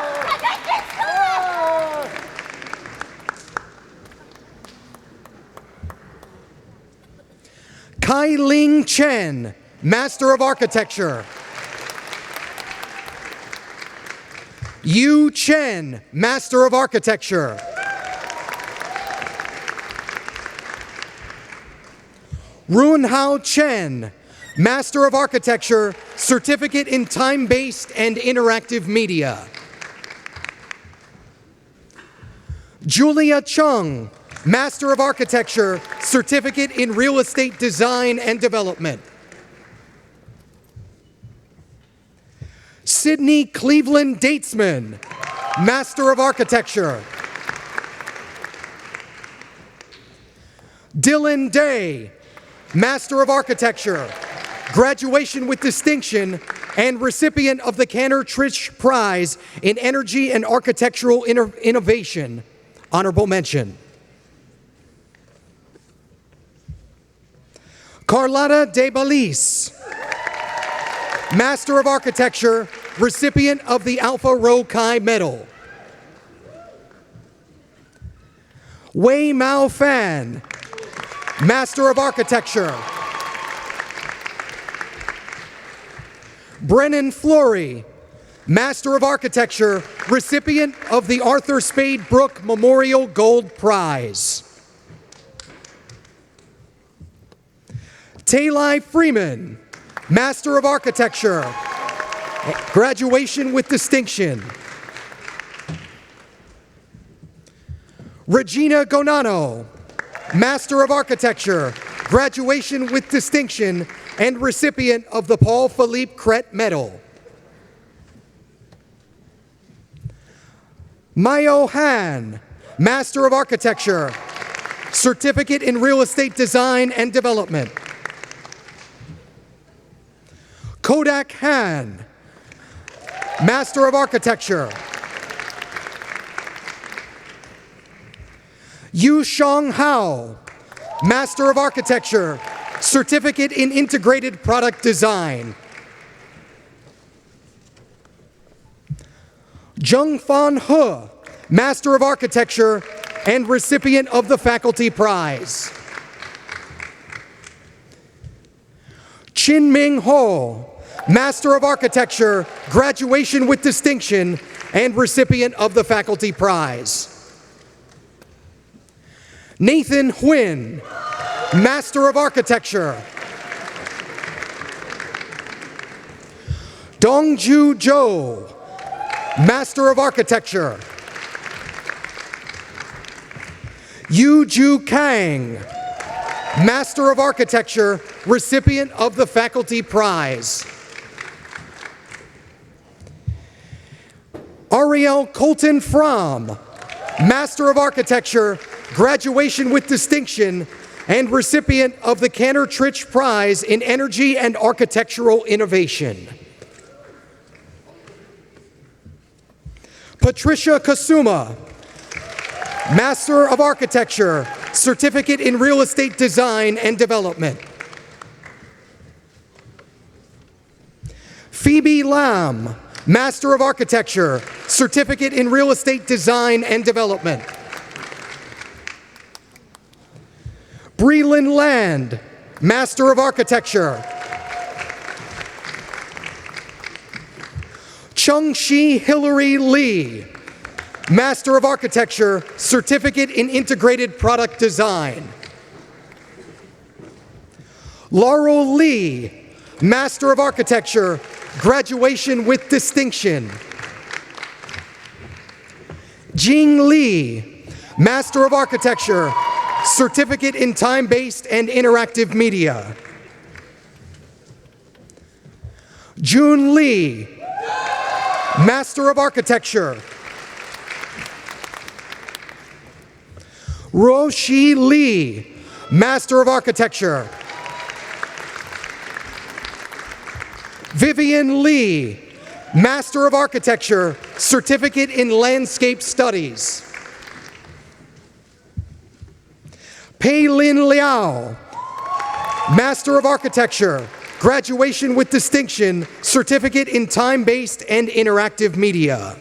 Kai Ling Chen, Master of Architecture. Yu Chen, Master of Architecture. Runhao Chen, Master of Architecture, Certificate in Time-Based and Interactive Media. Julia Chung, Master of Architecture, Certificate in Real Estate Design and Development. Sydney Cleveland Datesman, Master of Architecture. Dylan Day, Master of Architecture, graduation with distinction, and recipient of the Cantor-Trish Prize in Energy and Architectural Innovation. Honorable mention. Carlotta De Balis, Master of Architecture, recipient of the Alpha Rho Chi Medal. Wei Mao Fan, Master of Architecture. Brennan Flory, Master of Architecture, recipient of the Arthur Spade Brooke Memorial Gold Prize. Taylai Freeman, Master of Architecture, graduation with distinction. Regina Gonano, Master of Architecture, graduation with distinction, and recipient of the Paul Philippe Crete Medal. Mayo Han, Master of Architecture, Certificate in Real Estate Design and Development. Kodak Han, Master of Architecture. Yu Shang Hao, Master of Architecture, Certificate in Integrated Product Design. Zheng Fan He, Master of Architecture and recipient of the Faculty Prize. Chin Ming Ho, Master of Architecture, graduation with distinction, and recipient of the Faculty Prize. Nathan Huynh, Master of Architecture. Dongju Zhou, Master of Architecture. Yu Ju Kang, Master of Architecture, recipient of the Faculty Prize. Ariel Colton Fromm, Master of Architecture, graduation with distinction, and recipient of the Cantor-Trish Prize in Energy and Architectural Innovation. Patricia Kasuma, Master of Architecture, Certificate in Real Estate Design and Development. Phoebe Lam, Master of Architecture, Certificate in Real Estate Design and Development. Breland Land, Master of Architecture. Chung-Shi Hillary Lee, Master of Architecture, Certificate in Integrated Product Design. Laurel Lee, Master of Architecture, graduation with distinction. Jing Lee, Master of Architecture, Certificate in Time-Based and Interactive Media. June Lee, Master of Architecture. Roshi Lee, Master of Architecture. Vivian Lee, Master of Architecture, Certificate in Landscape Studies. Pei Lin Liao, Master of Architecture, graduation with distinction, Certificate in Time-Based and Interactive Media.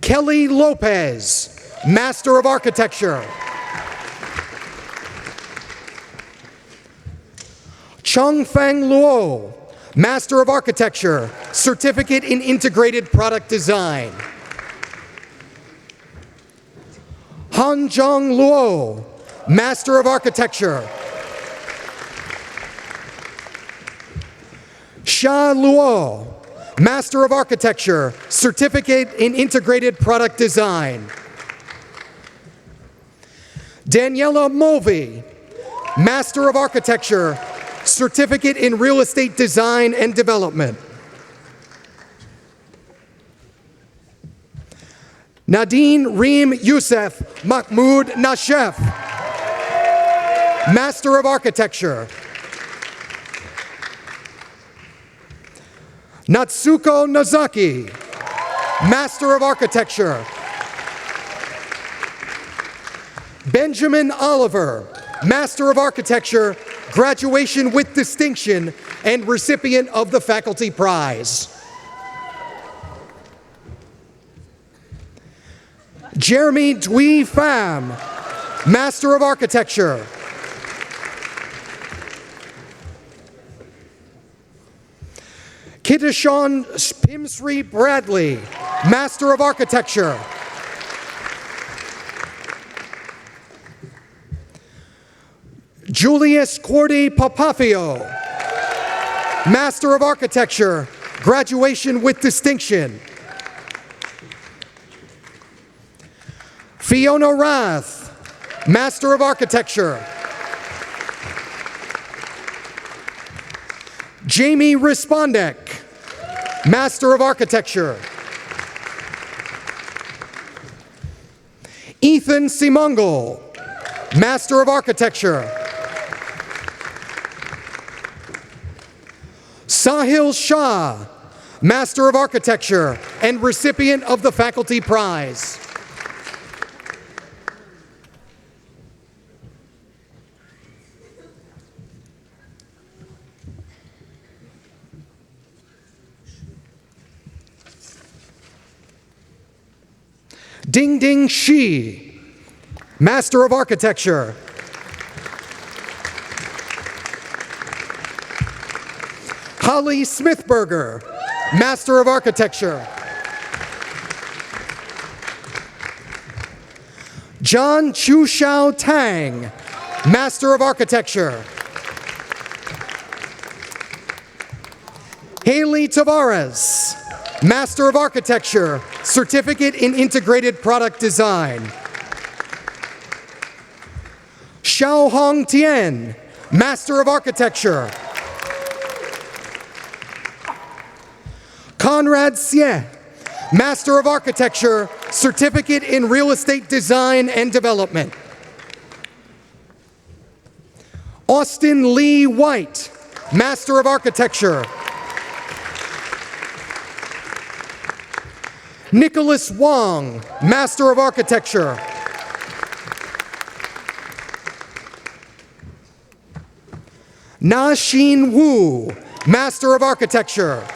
Kelly Lopez, Master of Architecture. Chung Feng Luo, Master of Architecture, Certificate in Integrated Product Design. Han Zhong Luo, Master of Architecture. Sha Luo, Master of Architecture, Certificate in Integrated Product Design. Daniela Mulvey, Master of Architecture, Certificate in Real Estate Design and Development. Nadine Reem Youssef Mahmoud Nashef, Master of Architecture. Natsuko Nozaki, Master of Architecture. Benjamin Oliver, Master of Architecture, graduation with distinction, and recipient of the Faculty Prize. Jeremy Dwee Pham, Master of Architecture. Kitishawn Pimsri Bradley, Master of Architecture. Julius Cordy Papafio, Master of Architecture, graduation with distinction. Fiona Rath, Master of Architecture. Jamie Respondek, Master of Architecture. Ethan Simongal, Master of Architecture. Sahil Shah, Master of Architecture and recipient of the Faculty Prize. Ding Ding Shi, Master of Architecture. Holly Smithberger, Master of Architecture. John Chu Xiao Tang, Master of Architecture. Haley Tavares, Master of Architecture, Certificate in Integrated Product Design. Xiao Hong Tien, Master of Architecture. Conrad Xie, Master of Architecture, Certificate in Real Estate Design and Development. Austin Lee White, Master of Architecture. Nicholas Wong, Master of Architecture. Na Xin Wu, Master of Architecture.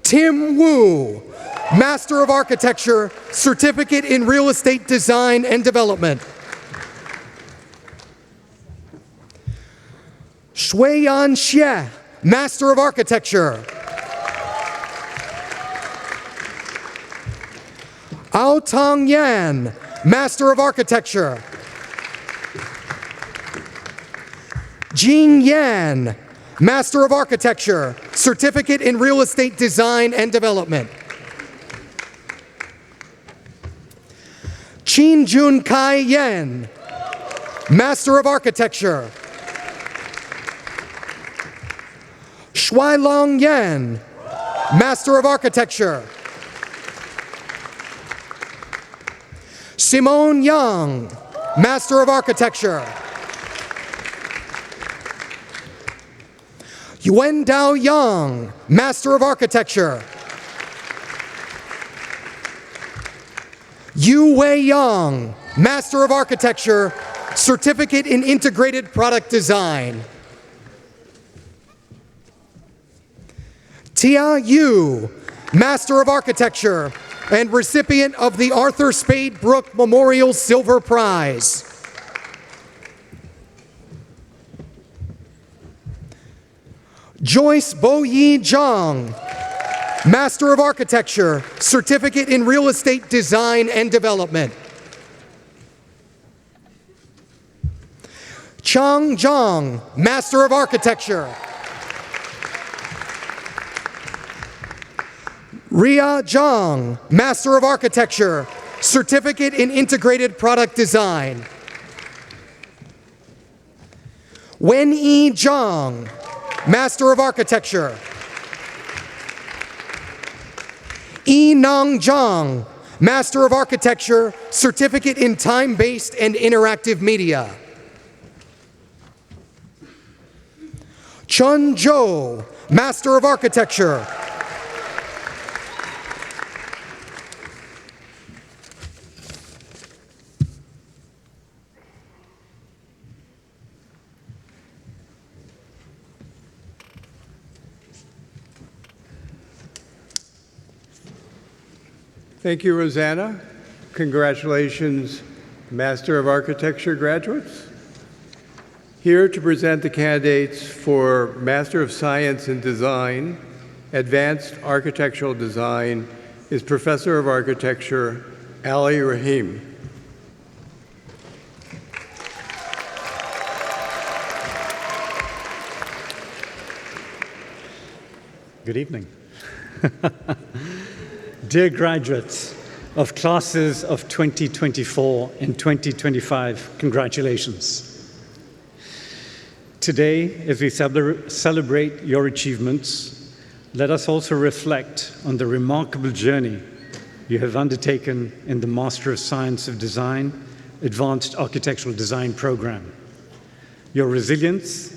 Tim Wu, Master of Architecture, Certificate in Real Estate Design and Development. Shuiyan Xie, Master of Architecture. Ao Tong Yan, Master of Architecture. Jing Yan, Master of Architecture, Certificate in Real Estate Design and Development. Qin Jun Kai Yen, Master of Architecture. Shuailong Yan, Master of Architecture. Simone Yang, Master of Architecture. Yuen Dao Yang, Master of Architecture. Yu Wei Yang, Master of Architecture, Certificate in Integrated Product Design. Tia Yu, Master of Architecture and recipient of the Arthur Spade Brooke Memorial Silver Prize. Joyce Bo-Yi Zhang, Master of Architecture, Certificate in Real Estate Design and Development. Chang Zhang, Master of Architecture. Ria Zhang, Master of Architecture, Certificate in Integrated Product Design. Wen-Yi Zhang, Master of Architecture. Yi-Nang Zhang, Master of Architecture, Certificate in Time-Based and Interactive Media. Chun Zhou, Master of Architecture. Thank you, Rosanna. Congratulations, Master of Architecture graduates. Here to present the candidates for Master of Science in Design, Advanced Architectural Design, is Professor of Architecture, Ali Rahim. Good evening. Dear graduates of classes of 2024 and 2025, congratulations. Today, as we celebrate your achievements, let us also reflect on the remarkable journey you have undertaken in the Master of Science of Design, Advanced Architectural Design program. Your resilience,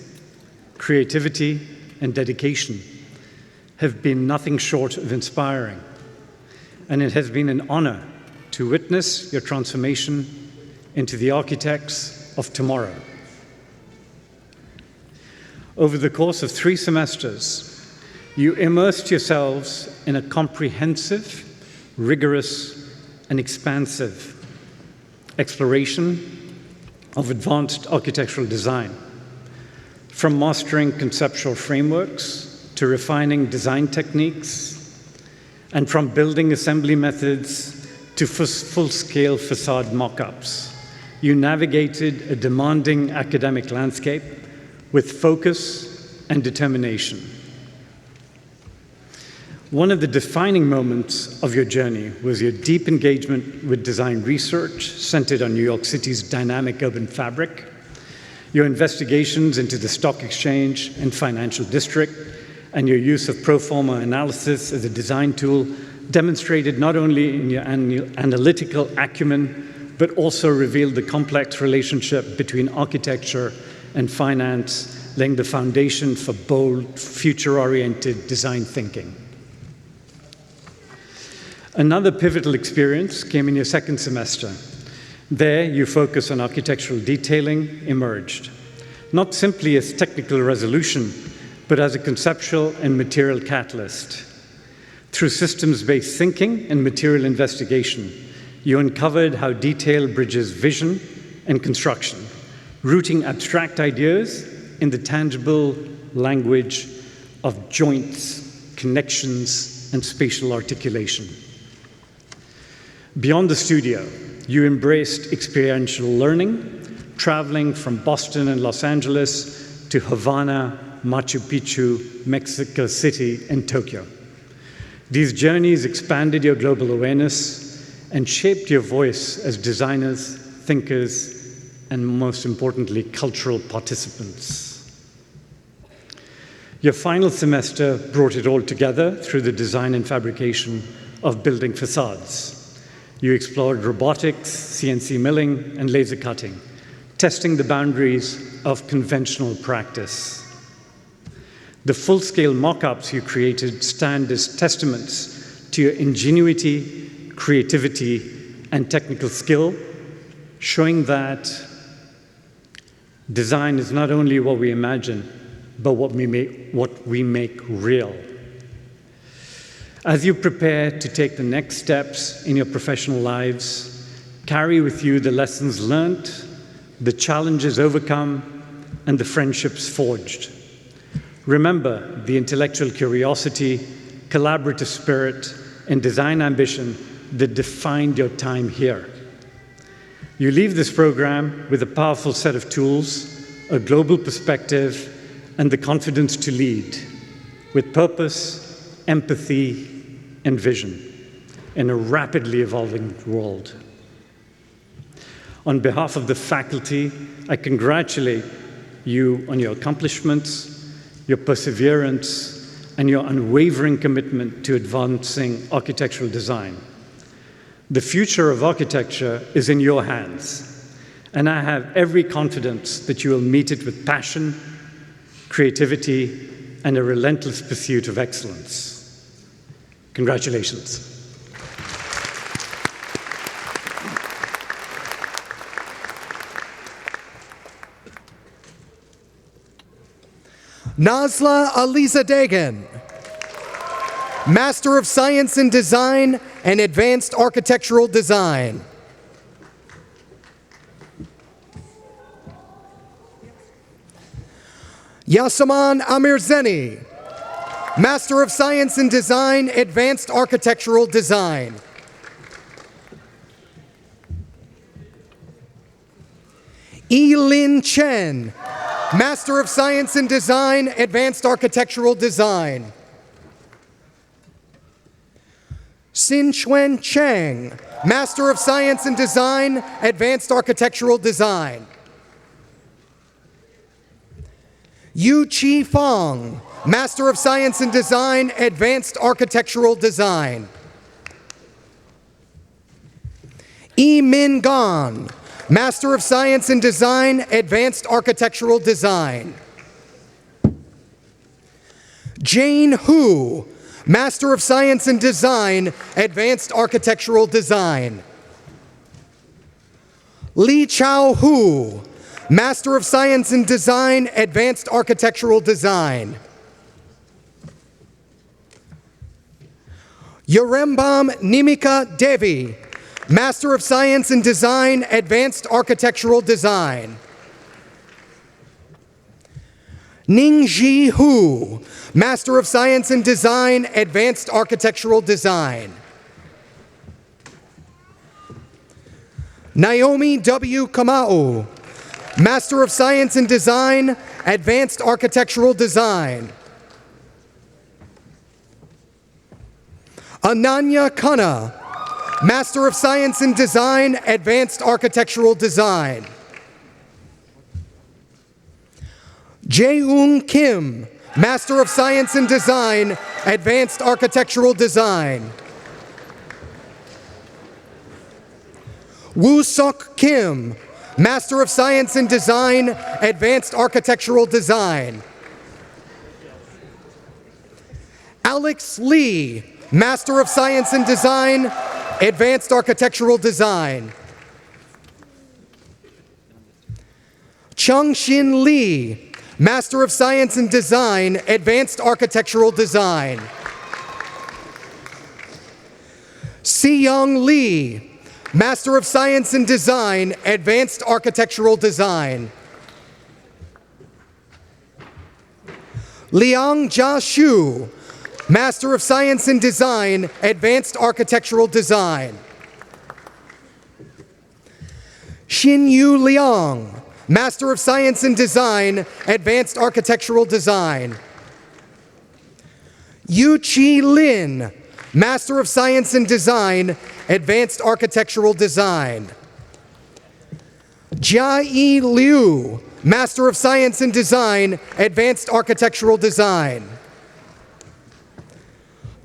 creativity, and dedication have been nothing short of inspiring. And it has been an honor to witness your transformation into the architects of tomorrow. Over the course of 3 semesters, you immersed yourselves in a comprehensive, rigorous, and expansive exploration of advanced architectural design, from mastering conceptual frameworks to refining design techniques, and from building assembly methods to full-scale facade mock-ups. You navigated a demanding academic landscape with focus and determination. One of the defining moments of your journey was your deep engagement with design research centered on New York City's dynamic urban fabric, your investigations into the stock exchange and financial district, and your use of pro forma analysis as a design tool demonstrated not only in your analytical acumen, but also revealed the complex relationship between architecture and finance, laying the foundation for bold, future-oriented design thinking. Another pivotal experience came in your 2nd semester. There, you focus on architectural detailing emerged, not simply as technical resolution, but as a conceptual and material catalyst. Through systems-based thinking and material investigation, you uncovered how detail bridges vision and construction, rooting abstract ideas in the tangible language of joints, connections, and spatial articulation. Beyond the studio, you embraced experiential learning, traveling from Boston and Los Angeles to Havana, Machu Picchu, Mexico City, and Tokyo. These journeys expanded your global awareness and shaped your voice as designers, thinkers, and most importantly, cultural participants. Your final semester brought it all together through the design and fabrication of building facades. You explored robotics, CNC milling, and laser cutting, testing the boundaries of conventional practice. The full-scale mock-ups you created stand as testaments to your ingenuity, creativity, and technical skill, showing that design is not only what we imagine, but what we make real. As you prepare to take the next steps in your professional lives, carry with you the lessons learned, the challenges overcome, and the friendships forged. Remember the intellectual curiosity, collaborative spirit, and design ambition that defined your time here. You leave this program with a powerful set of tools, a global perspective, and the confidence to lead with purpose, empathy, and vision in a rapidly evolving world. On behalf of the faculty, I congratulate you on your accomplishments, your perseverance, and your unwavering commitment to advancing architectural design. The future of architecture is in your hands, and I have every confidence that you will meet it with passion, creativity, and a relentless pursuit of excellence. Congratulations. Nazla Aliza Dagan, Master of Science in Design and Advanced Architectural Design. Yasaman Amirzeni, Master of Science in Design, Advanced Architectural Design. Yi-Lin Chen, Master of Science in Design, Advanced Architectural Design. Xin-Chuan Cheng, Master of Science in Design, Advanced Architectural Design. Yu-Chi Fong, Master of Science in Design, Advanced Architectural Design. Yi-Min Gan, Master of Science in Design, Advanced Architectural Design. Jane Hu, Master of Science in Design, Advanced Architectural Design. Li Chao Hu, Master of Science in Design, Advanced Architectural Design. Yorembam Nimika Devi, Master of Science in Design, Advanced Architectural Design. Ningji Hu, Master of Science in Design, Advanced Architectural Design. Naomi W. Kamau, Master of Science in Design, Advanced Architectural Design. Ananya Khanna, Master of Science in Design, Advanced Architectural Design. Jae-Woong Kim, Master of Science in Design, Advanced Architectural Design. Woo-Suk Kim, Master of Science in Design, Advanced Architectural Design. Alex Lee, Master of Science in Design, Advanced Architectural Design. Chung-Shin Lee, Master of Science in Design, Advanced Architectural Design. Si-Young Lee, Master of Science in Design, Advanced Architectural Design. Liang Jia Shu, Master of Science in Design, Advanced Architectural Design. Xin-Yu Liang, Master of Science in Design, Advanced Architectural Design. Yu-Chi Lin, Master of Science in Design, Advanced Architectural Design. Jia-Yi Liu, Master of Science in Design, Advanced Architectural Design.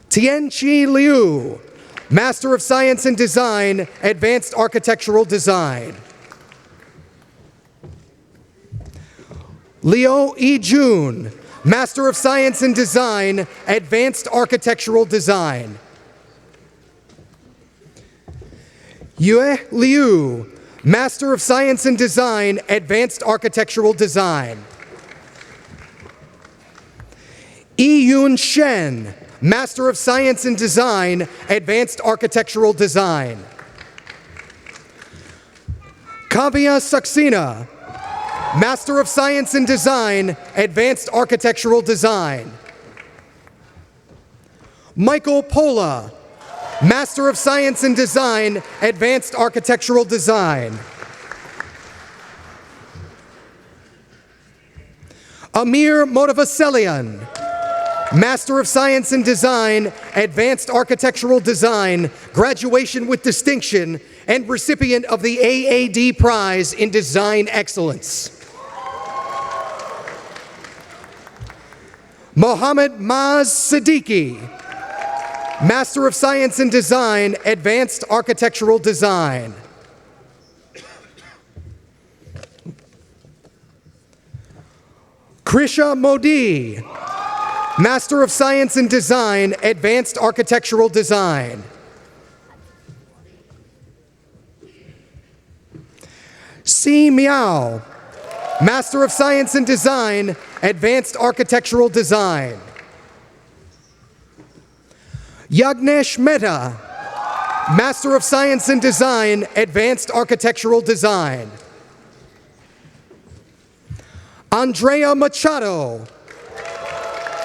Tianqi Liu, Master of Science in Design, Advanced Architectural Design. Liu Yi-Jun, Master of Science in Design, Advanced Architectural Design. Yue Liu, Master of Science in Design, Advanced Architectural Design. Yi-Yun Shen, Master of Science in Design, Advanced Architectural Design. Kavya Saxena, Master of Science in Design, Advanced Architectural Design. Michael Pola, Master of Science in Design, Advanced Architectural Design. Amir Motovaselian, Master of Science in Design, Advanced Architectural Design, graduation with distinction, and recipient of the AAD Prize in Design Excellence. Mohammed Maz Siddiqui, Master of Science in Design, Advanced Architectural Design. Krisha Modi, Master of Science in Design, Advanced Architectural Design. C. Miao, Master of Science in Design, Advanced Architectural Design. Yagnesh Mehta, Master of Science in Design, Advanced Architectural Design. Andrea Machado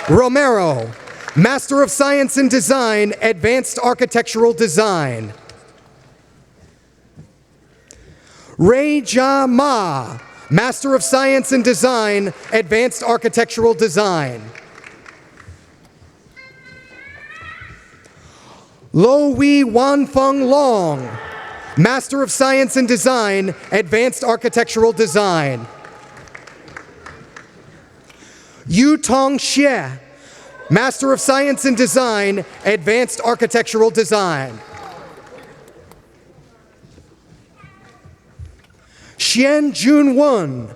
Romero, Master of Science in Design, Advanced Architectural Design. Ray Ja Ma, Master of Science in Design, Advanced Architectural Design. Lo Wei Wanfeng Long, Master of Science in Design, Advanced Architectural Design. Yu Tong Xie, Master of Science in Design, Advanced Architectural Design. Xian Jun Wen,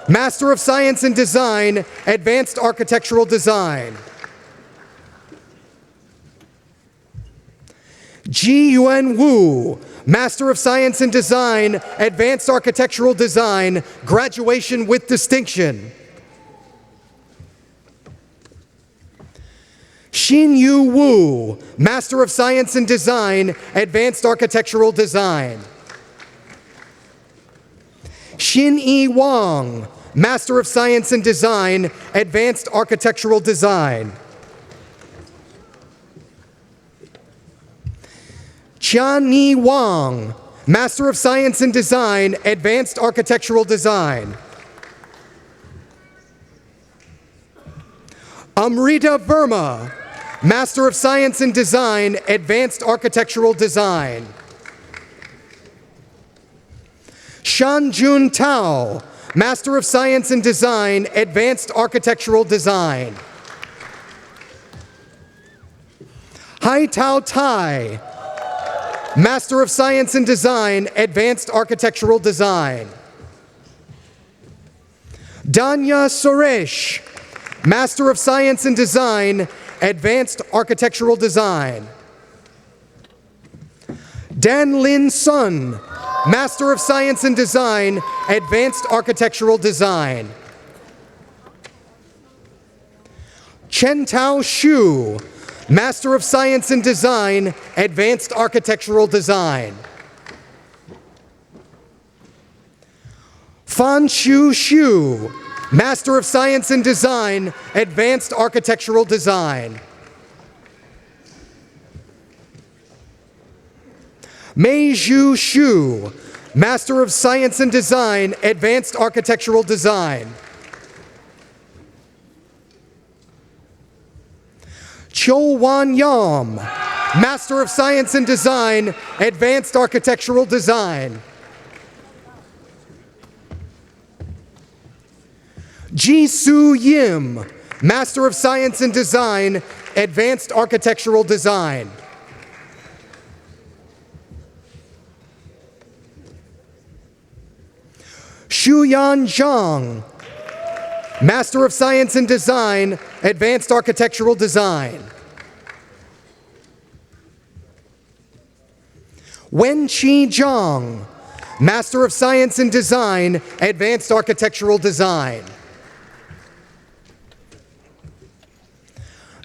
Master of Science in Design, Advanced Architectural Design. Ji Yuan Wu, Master of Science in Design, Advanced Architectural Design, graduation with distinction. Xin Yu Wu, Master of Science in Design, Advanced Architectural Design. Xin Yi Wang, Master of Science in Design, Advanced Architectural Design. Qianni Wang, Master of Science in Design, Advanced Architectural Design. Amrita Verma, Master of Science in Design, Advanced Architectural Design. Shanjun Tao, Master of Science in Design, Advanced Architectural Design. Hai Tao Tai, Master of Science in Design, Advanced Architectural Design. Danya Suresh, Master of Science in Design, Advanced Architectural Design. Dan Lin Sun, Master of Science in Design, Advanced Architectural Design. Chen Tao Xu, Master of Science in Design, Advanced Architectural Design. Fan Xu Xu, Master of Science in Design, Advanced Architectural Design. Mei Zhu Xu, Master of Science in Design, Advanced Architectural Design. Chou Wan Yam, Master of Science in Design, Advanced Architectural Design. Ji Su Yim, Master of Science in Design, Advanced Architectural Design. Shuyan Zhang, Master of Science in Design, Advanced Architectural Design. Wenqi Zhang, Master of Science in Design, Advanced Architectural Design.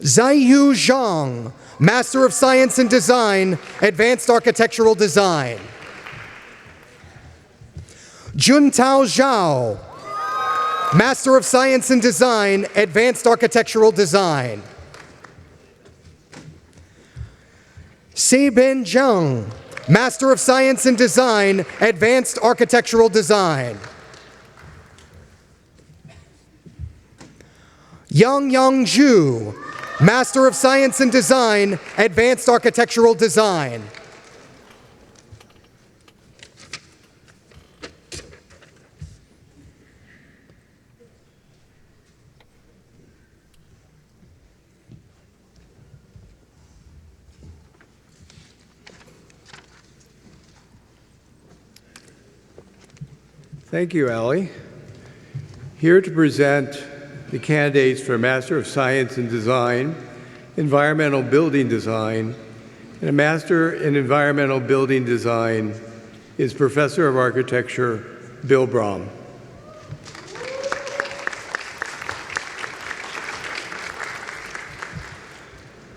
Zaiyu Zhang, Master of Science in Design, Advanced Architectural Design. Juntao Zhao, Master of Science in Design, Advanced Architectural Design. Seiben Zhang, Master of Science in Design, Advanced Architectural Design. Yang Zhu, Master of Science in Design, Advanced Architectural Design. Thank you, Allie. Here to present the candidates for Master of Science in Design, Environmental Building Design, and a Master in Environmental Building Design is Professor of Architecture, Bill Bronin.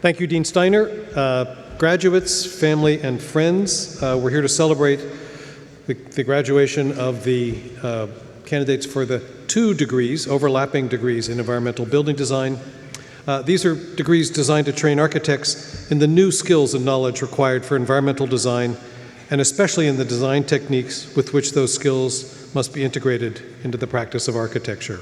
Thank you, Dean Steiner. Graduates, family, and friends, we're here to celebrate the graduation of the candidates for the 2 degrees, overlapping degrees in environmental building design. These are degrees designed to train architects in the new skills and knowledge required for environmental design, and especially in the design techniques with which those skills must be integrated into the practice of architecture.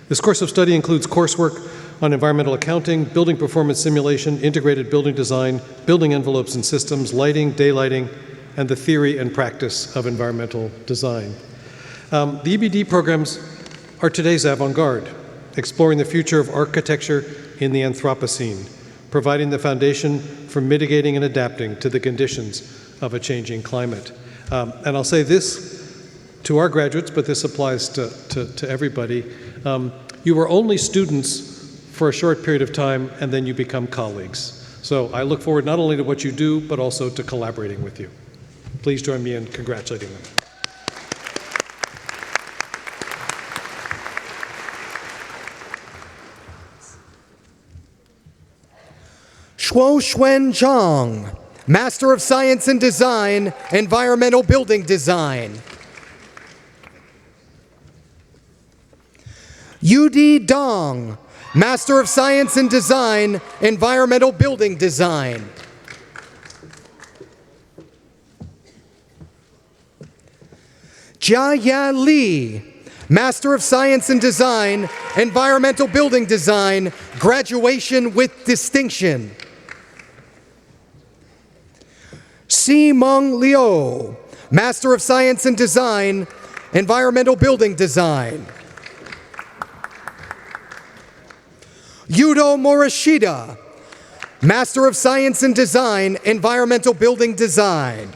This course of study includes coursework on environmental accounting, building performance simulation, integrated building design, building envelopes and systems, lighting, daylighting, and the theory and practice of environmental design. The EBD programs are today's avant-garde, exploring the future of architecture in the Anthropocene, providing the foundation for mitigating and adapting to the conditions of a changing climate. And I'll say this to our graduates, but this applies to everybody. You are only students for a short period of time, and then you become colleagues. So I look forward not only to what you do, but also to collaborating with you. Please join me in congratulating them. Shuo-Shuen Zhang, Master of Science in Design, Environmental Building Design. Yudi Dong, Master of Science in Design, Environmental Building Design. Jia Li, Master of Science in Design, Environmental Building Design, graduation with distinction. Si-Meng Liu, Master of Science in Design, Environmental Building Design. Yudo Morishida, Master of Science in Design, Environmental Building Design.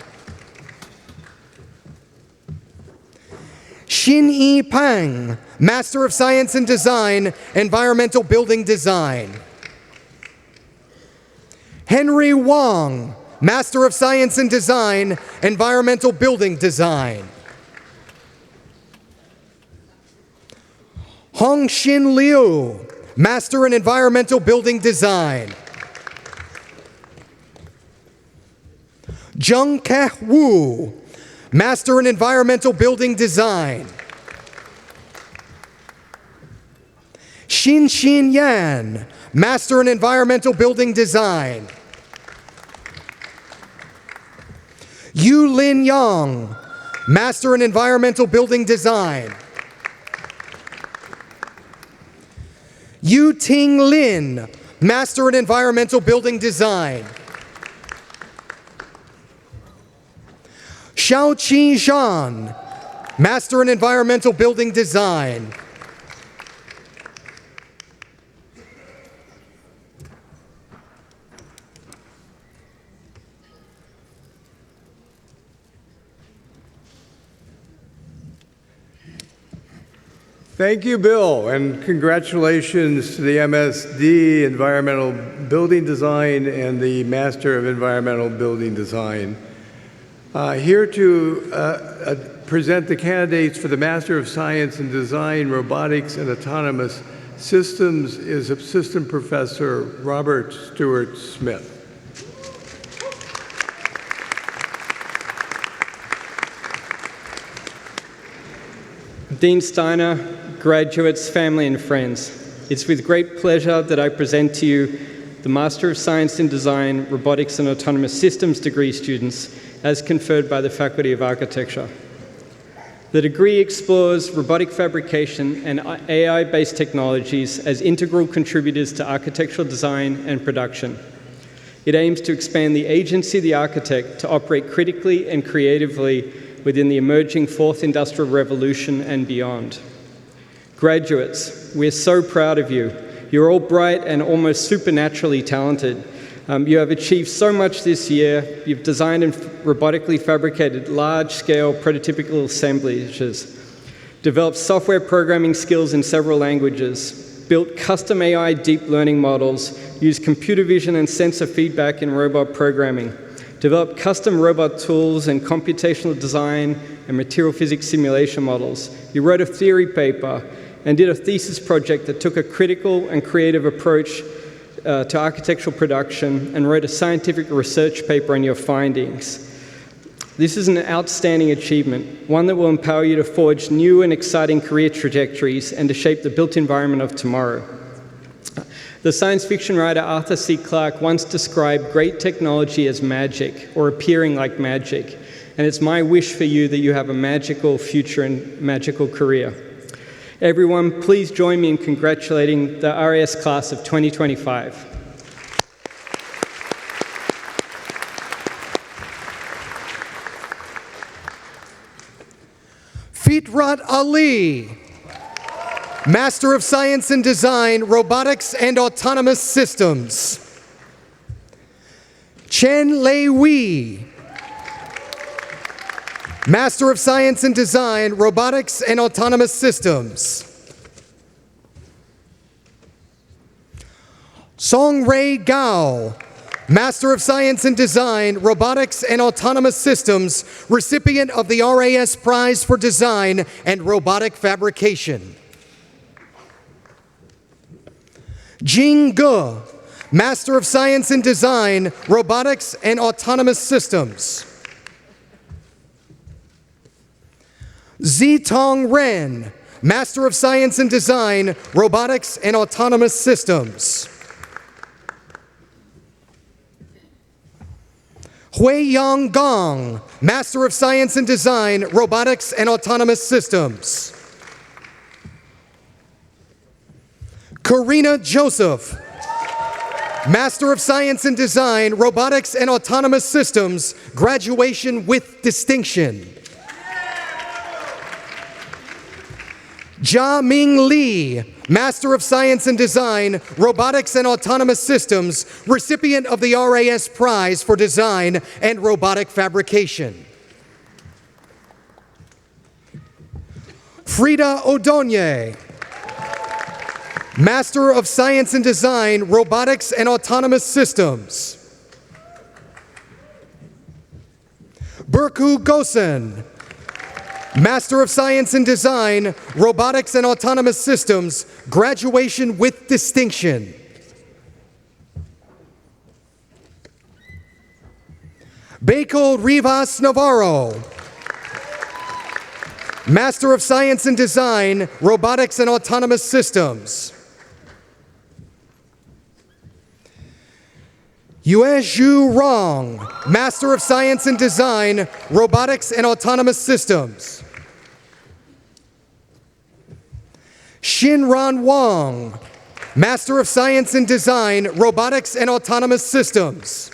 Xin-Yi Pang, Master of Science in Design, Environmental Building Design. Henry Wang, Master of Science in Design, Environmental Building Design. Hongxin Liu, Master in Environmental Building Design. Zheng-Keh Wu, Master in Environmental Building Design. Xin-Xin Yan, Master in Environmental Building Design. Yu Lin Yang, Master in Environmental Building Design. Yu Ting Lin, Master in Environmental Building Design. Xiaoqi Zhan, Master in Environmental Building Design. Thank you, Bill, and congratulations to the MSD Environmental Building Design and the Master of Environmental Building Design. Here to present the candidates for the Master of Science in Design, Robotics, and Autonomous Systems is Assistant Professor Robert Stewart Smith. Dean Steiner, graduates, family, and friends, it's with great pleasure that I present to you the Master of Science in Design, Robotics, and Autonomous Systems degree students as conferred by the Faculty of Architecture. The degree explores robotic fabrication and AI-based technologies as integral contributors to architectural design and production. It aims to expand the agency of the architect to operate critically and creatively within the emerging fourth industrial revolution and beyond. Graduates, we're so proud of you. You're all bright and almost supernaturally talented. You have achieved so much this year. You've designed and robotically fabricated large-scale prototypical assemblages, developed software programming skills in several languages, built custom AI deep learning models, used computer vision and sensor feedback in robot programming, developed custom robot tools and computational design and material physics simulation models. You wrote a theory paper and did a thesis project that took a critical and creative approach to architectural production and wrote a scientific research paper on your findings. This is an outstanding achievement, one that will empower you to forge new and exciting career trajectories and to shape the built environment of tomorrow. The science fiction writer Arthur C. Clarke once described great technology as magic, or appearing like magic, and it's my wish for you that you have a magical future and magical career. Everyone, please join me in congratulating the RAS class of 2025. Fitrat Ali, Master of Science and Design, Robotics and Autonomous Systems. Chen Lei Wei, Master of Science and Design, Robotics and Autonomous Systems. Song Ray Gao, Master of Science and Design, Robotics and Autonomous Systems, recipient of the RAS Prize for Design and Robotic Fabrication. Jing Ge, Master of Science and Design, Robotics and Autonomous Systems. Zitong Ren, Master of Science and Design, Robotics and Autonomous Systems. Huiyang Gong, Master of Science and Design, Robotics and Autonomous Systems. Karina Joseph, Master of Science and Design, Robotics and Autonomous Systems, graduation with distinction. Jia Ming Li, Master of Science and Design, Robotics and Autonomous Systems, recipient of the RAS Prize for Design and Robotic Fabrication. Frida Odonye, Master of Science and Design, Robotics and Autonomous Systems. Burku Gosen, Master of Science and Design, Robotics and Autonomous Systems, graduation with distinction. Beiko Rivas Navarro, Master of Science and Design, Robotics and Autonomous Systems. Yuezhu Rong, Master of Science and Design, Robotics and Autonomous Systems. Xinran Wang, Master of Science and Design, Robotics and Autonomous Systems.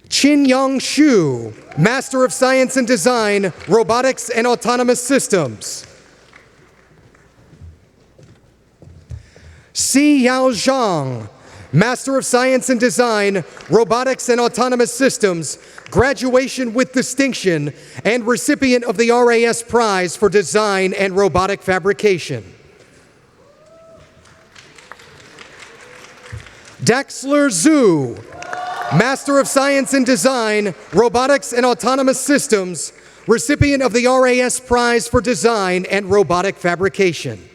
Qinyang Xu, Master of Science and Design, Robotics and Autonomous Systems. Si Yao Zhang, Master of Science and Design, Robotics and Autonomous Systems, graduation with distinction, and recipient of the RAS Prize for Design and Robotic Fabrication. Daxler Zhu, Master of Science and Design, Robotics and Autonomous Systems, recipient of the RAS Prize for Design and Robotic Fabrication.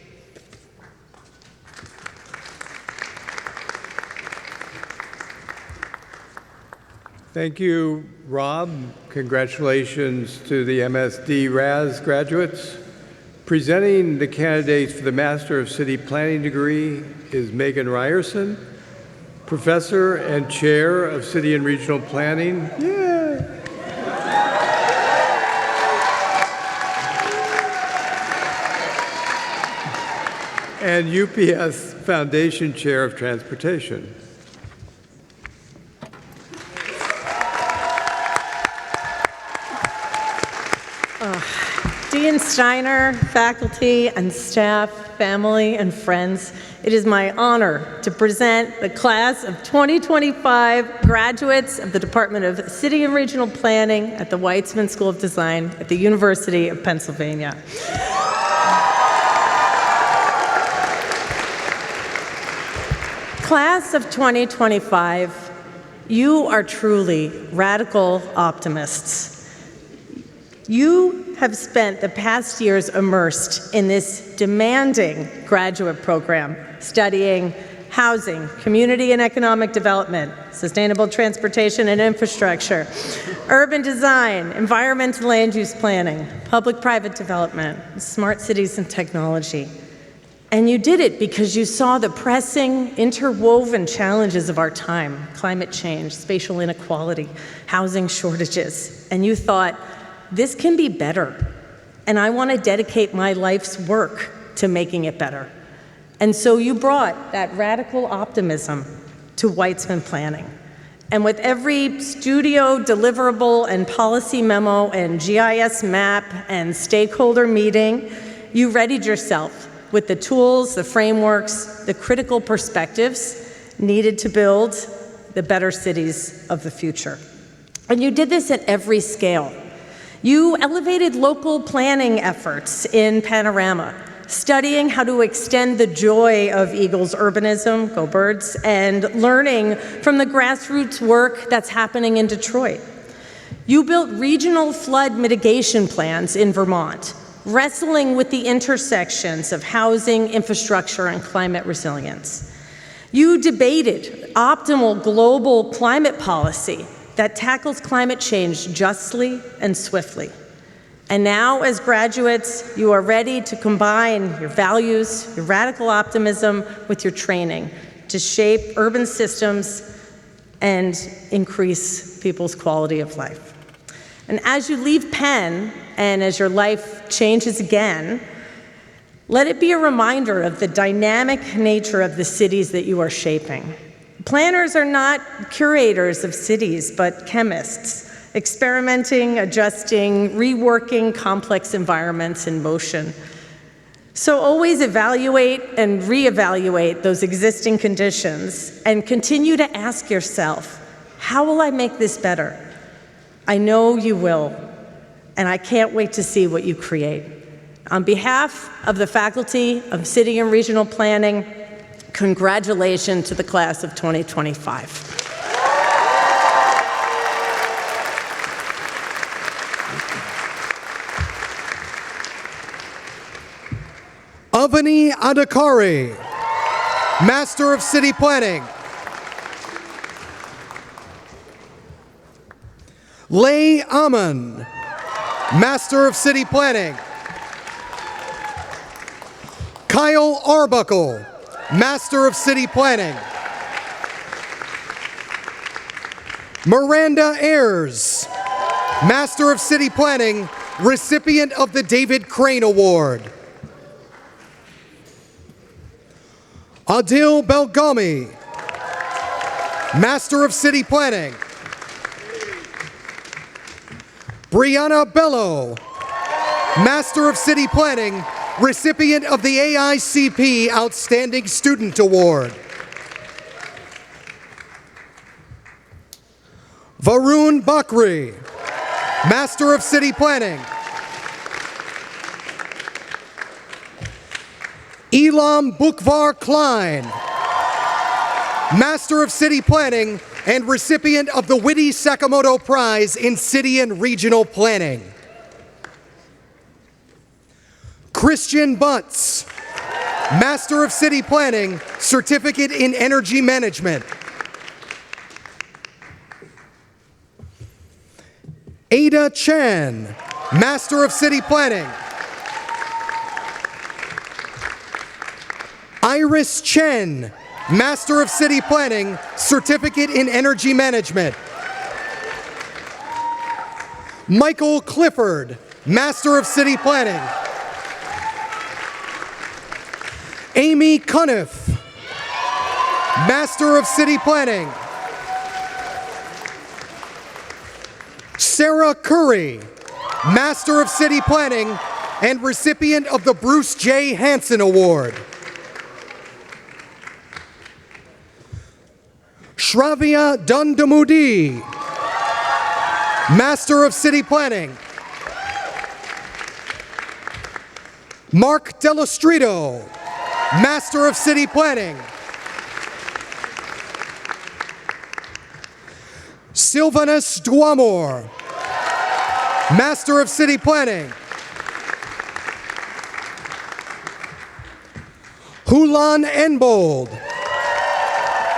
Thank you, Rob. Congratulations to the MSD RAS graduates. Presenting the candidates for the Master of City Planning degree is Megan Ryerson, Professor and Chair of City and Regional Planning. Yeah. and UPS Foundation Chair of Transportation. Dean Steiner, faculty and staff, family and friends, it is my honor to present the class of 2025 graduates of the Department of City and Regional Planning at the Weitzman School of Design at the University of Pennsylvania. Class of 2025, you are truly radical optimists. You have spent the past years immersed in this demanding graduate program, studying housing, community and economic development, sustainable transportation and infrastructure, urban design, environmental land use planning, public-private development, smart cities and technology. And you did it because you saw the pressing, interwoven challenges of our time: climate change, spatial inequality, housing shortages. And you thought, this can be better, and I want to dedicate my life's work to making it better. And so you brought that radical optimism to Weitzman Planning. And with every studio deliverable and policy memo and GIS map and stakeholder meeting, you readied yourself with the tools, the frameworks, the critical perspectives needed to build the better cities of the future. And you did this at every scale. You elevated local planning efforts in Panorama, studying how to extend the joy of Eagles urbanism, go Birds, and learning from the grassroots work that's happening in Detroit. You built regional flood mitigation plans in Vermont, wrestling with the intersections of housing, infrastructure, and climate resilience. You debated optimal global climate policy that tackles climate change justly and swiftly. And now, as graduates, you are ready to combine your values, your radical optimism with your training to shape urban systems and increase people's quality of life. And as you leave Penn, and as your life changes again, let it be a reminder of the dynamic nature of the cities that you are shaping. Planners are not curators of cities, but chemists, experimenting, adjusting, reworking complex environments in motion. So always evaluate and reevaluate those existing conditions and continue to ask yourself, how will I make this better? I know you will, and I can't wait to see what you create. On behalf of the faculty of City and Regional Planning, congratulations to the class of 2025. Avani Adhikari, Master of City Planning. Lay Aman, Master of City Planning. Kyle Arbuckle, Master of City Planning. Miranda Ayers, Master of City Planning, recipient of the David Crane Award. Adil Belgami, Master of City Planning. Brianna Bello, Master of City Planning, recipient of the AICP Outstanding Student Award. Varun Bakri, Master of City Planning. Elam Bukvar Klein, Master of City Planning and recipient of the Witty Sakamoto Prize in City and Regional Planning. Christian Butts, Master of City Planning, Certificate in Energy Management. Ada Chan, Master of City Planning. Iris Chen, Master of City Planning, Certificate in Energy Management. Michael Clifford, Master of City Planning. Amy Cuniff, Master of City Planning. Sara Curry, Master of City Planning and recipient of the Bruce J. Hansen Award. Shravya Dundamudi, Master of City Planning. Mark Delastrito, Master of City Planning. Sylvanus Duamor, Master of City Planning. Hulan Enbold,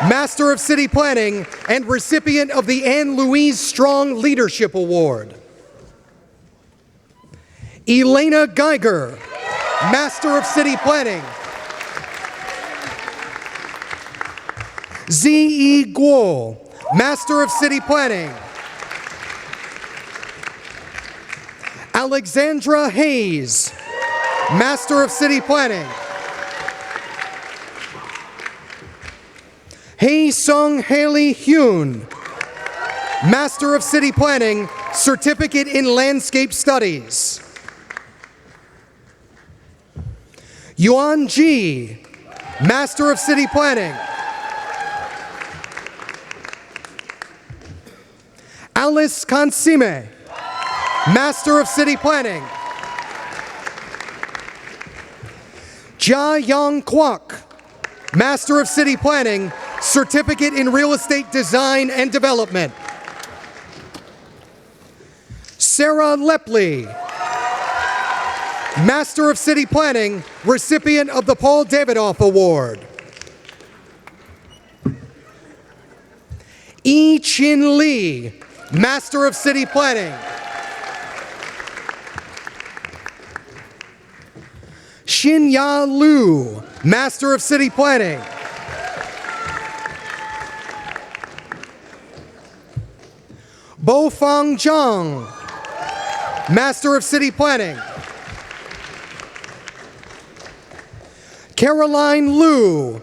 Master of City Planning and recipient of the Anne Louise Strong Leadership Award. Elena Geiger, Master of City Planning. Z.E. Guo, Master of City Planning. Alexandra Hayes, Master of City Planning. Hei Sung Haley Hune, Master of City Planning, Certificate in Landscape Studies. Yuan Ji, Master of City Planning. Alice Kansime, Master of City Planning. Jia Yang Kwok, Master of City Planning, Certificate in Real Estate Design and Development. Sarah Lepley, Master of City Planning, recipient of the Paul Davidoff Award. Yi Chin Lee, Master of City Planning. Xin Ya Lu, Master of City Planning. Bo Fang Zhang, Master of City Planning. Caroline Liu,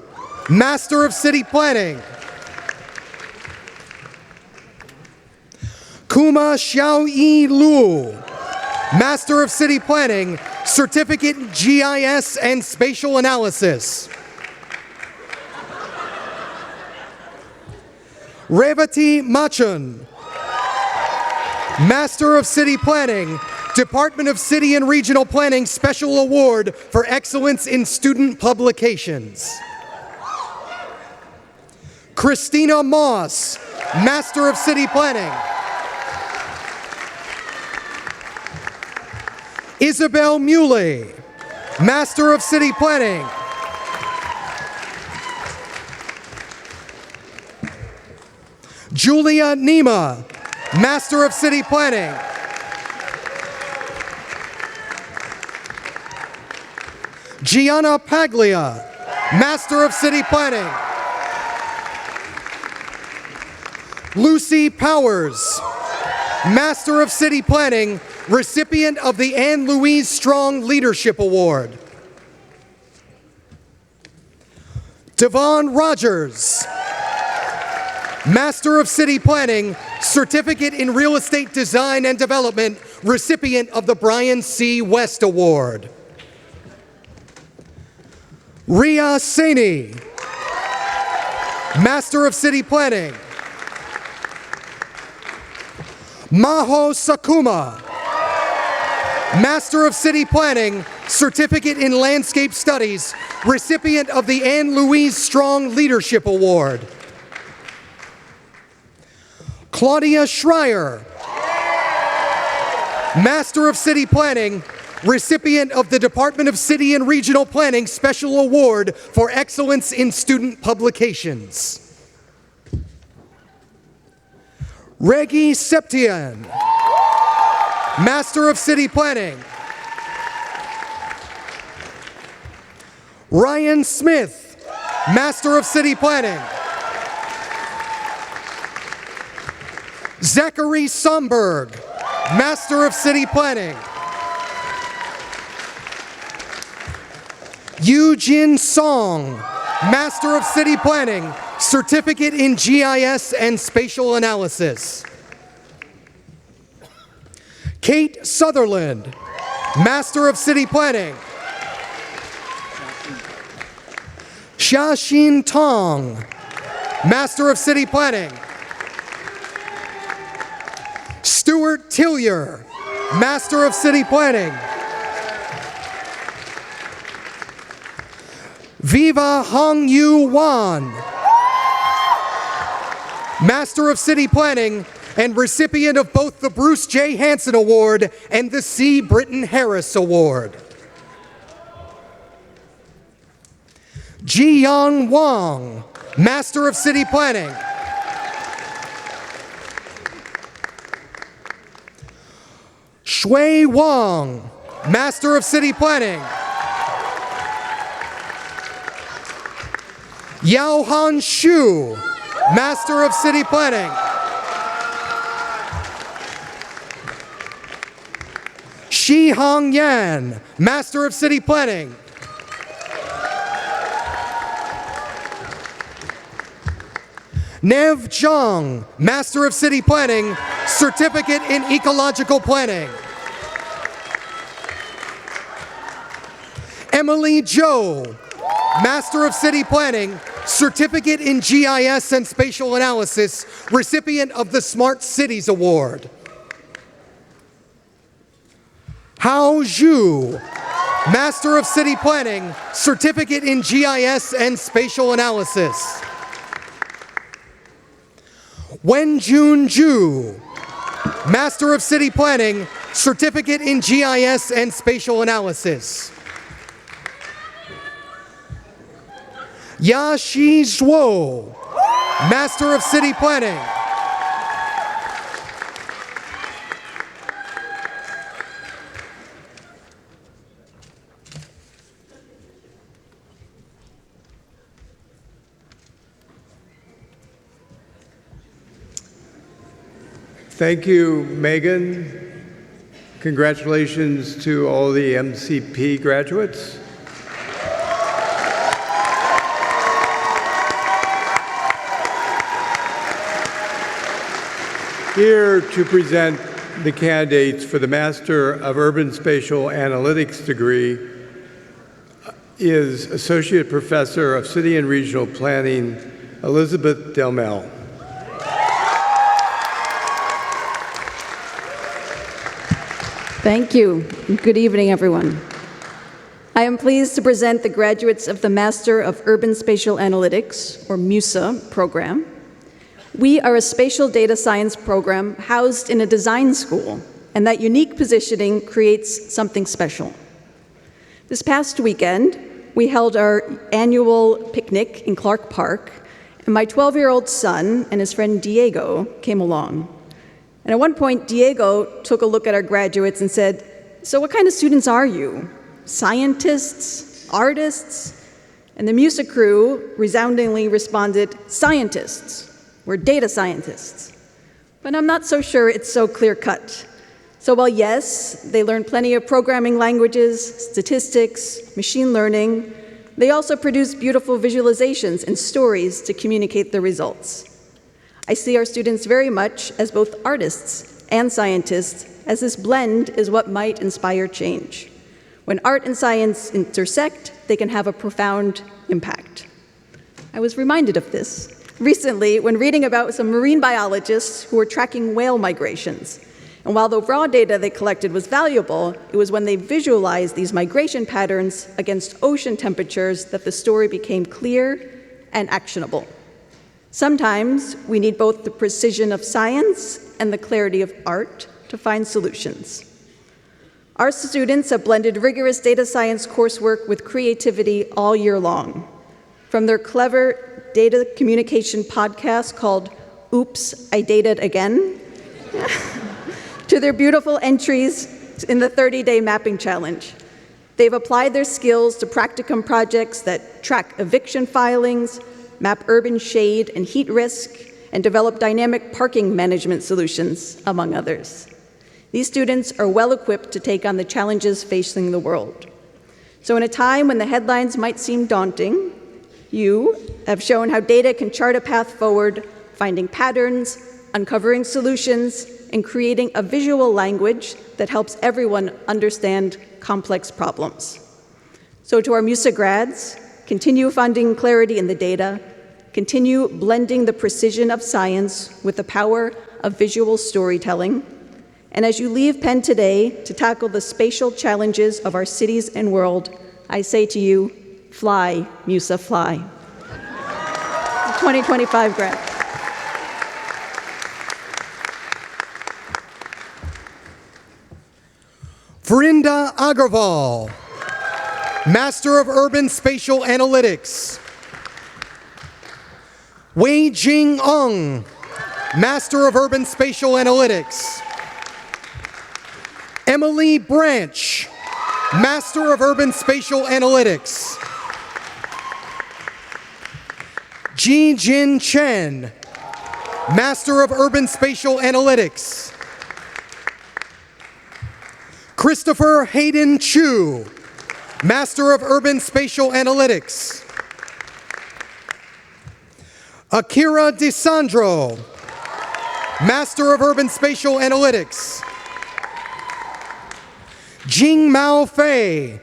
Master of City Planning. Kuma Xiaoyi Lu, Master of City Planning, Certificate in GIS and Spatial Analysis. Revati Machun, Master of City Planning, Department of City and Regional Planning Special Award for Excellence in Student Publications. Christina Moss, Master of City Planning. Isabel Muley, Master of City Planning. Julia Nima, Master of City Planning. Gianna Paglia, Master of City Planning. Lucy Powers, Master of City Planning, recipient of the Anne Louise Strong Leadership Award. Devon Rogers, Master of City Planning, Certificate in Real Estate Design and Development, recipient of the Brian C. West Award. Ria Saini, Master of City Planning. Maho Sakuma, Master of City Planning, Certificate in Landscape Studies, recipient of the Anne Louise Strong Leadership Award. Claudia Schreier, Master of City Planning, recipient of the Department of City and Regional Planning Special Award for Excellence in Student Publications. Reggie Septian, Master of City Planning. Ryan Smith, Master of City Planning. Zachary Somberg, Master of City Planning. Yujin Song, Master of City Planning, Certificate in GIS and Spatial Analysis. Kate Sutherland, Master of City Planning. Xiaxin Tong, Master of City Planning. Stuart Tillier, Master of City Planning. Viva Hong Yu Wan, Master of City Planning and recipient of both the Bruce J. Hanson Award and the C. Britton Harris Award. Jiyan Wang, Master of City Planning. Shui Wang, Master of City Planning. Yaohan Xu, Master of City Planning. Shihang Yan, Master of City Planning. Nev Zhang, Master of City Planning, Certificate in Ecological Planning. Emily Zhou, Master of City Planning, Certificate in GIS and Spatial Analysis, recipient of the Smart Cities Award. Hao Zhu, Master of City Planning, Certificate in GIS and Spatial Analysis. Wenjun Zhu, Master of City Planning, Certificate in GIS and Spatial Analysis. Yaxi Zhuo, Master of City Planning. Thank you, Megan. Congratulations to all the MCP graduates. Here to present the candidates for the Master of Urban Spatial Analytics degree is Associate Professor of City and Regional Planning, Elizabeth Delmel. Thank you. Good evening, everyone. I am pleased to present the graduates of the Master of Urban Spatial Analytics, or MUSA, program. We are a spatial data science program housed in a design school, and that unique positioning creates something special. This past weekend, we held our annual picnic in Clark Park, and my 12-year-old son and his friend Diego came along. And at one point, Diego took a look at our graduates and said, "So what kind of students are you? Scientists? Artists?" And the MUSA crew resoundingly responded, "Scientists. We're data scientists." But I'm not so sure it's so clear-cut. So while yes, they learn plenty of programming languages, statistics, machine learning, they also produce beautiful visualizations and stories to communicate the results. I see our students very much as both artists and scientists, as this blend is what might inspire change. When art and science intersect, they can have a profound impact. I was reminded of this recently when reading about some marine biologists who were tracking whale migrations. And while the raw data they collected was valuable, it was when they visualized these migration patterns against ocean temperatures that the story became clear and actionable. Sometimes we need both the precision of science and the clarity of art to find solutions. Our students have blended rigorous data science coursework with creativity all year long. From their clever data communication podcast called Oops, I Dated Again, to their beautiful entries in the 30-day mapping challenge. They've applied their skills to practicum projects that track eviction filings, map urban shade and heat risk, and develop dynamic parking management solutions, among others. These students are well equipped to take on the challenges facing the world. So in a time when the headlines might seem daunting, you have shown how data can chart a path forward, finding patterns, uncovering solutions, and creating a visual language that helps everyone understand complex problems. So to our MUSA grads, continue finding clarity in the data, continue blending the precision of science with the power of visual storytelling, and as you leave Penn today to tackle the spatial challenges of our cities and world, I say to you, fly, MUSA, fly. 2025 grad. Vrinda Agarwal, Master of Urban Spatial Analytics. Wei Jing Ong, Master of Urban Spatial Analytics. Emily Branch, Master of Urban Spatial Analytics. Ji Jin Chen, Master of Urban Spatial Analytics. Christopher Hayden Chu, Master of Urban Spatial Analytics. Akira DeSandro, Master of Urban Spatial Analytics. Jing Mao Fei,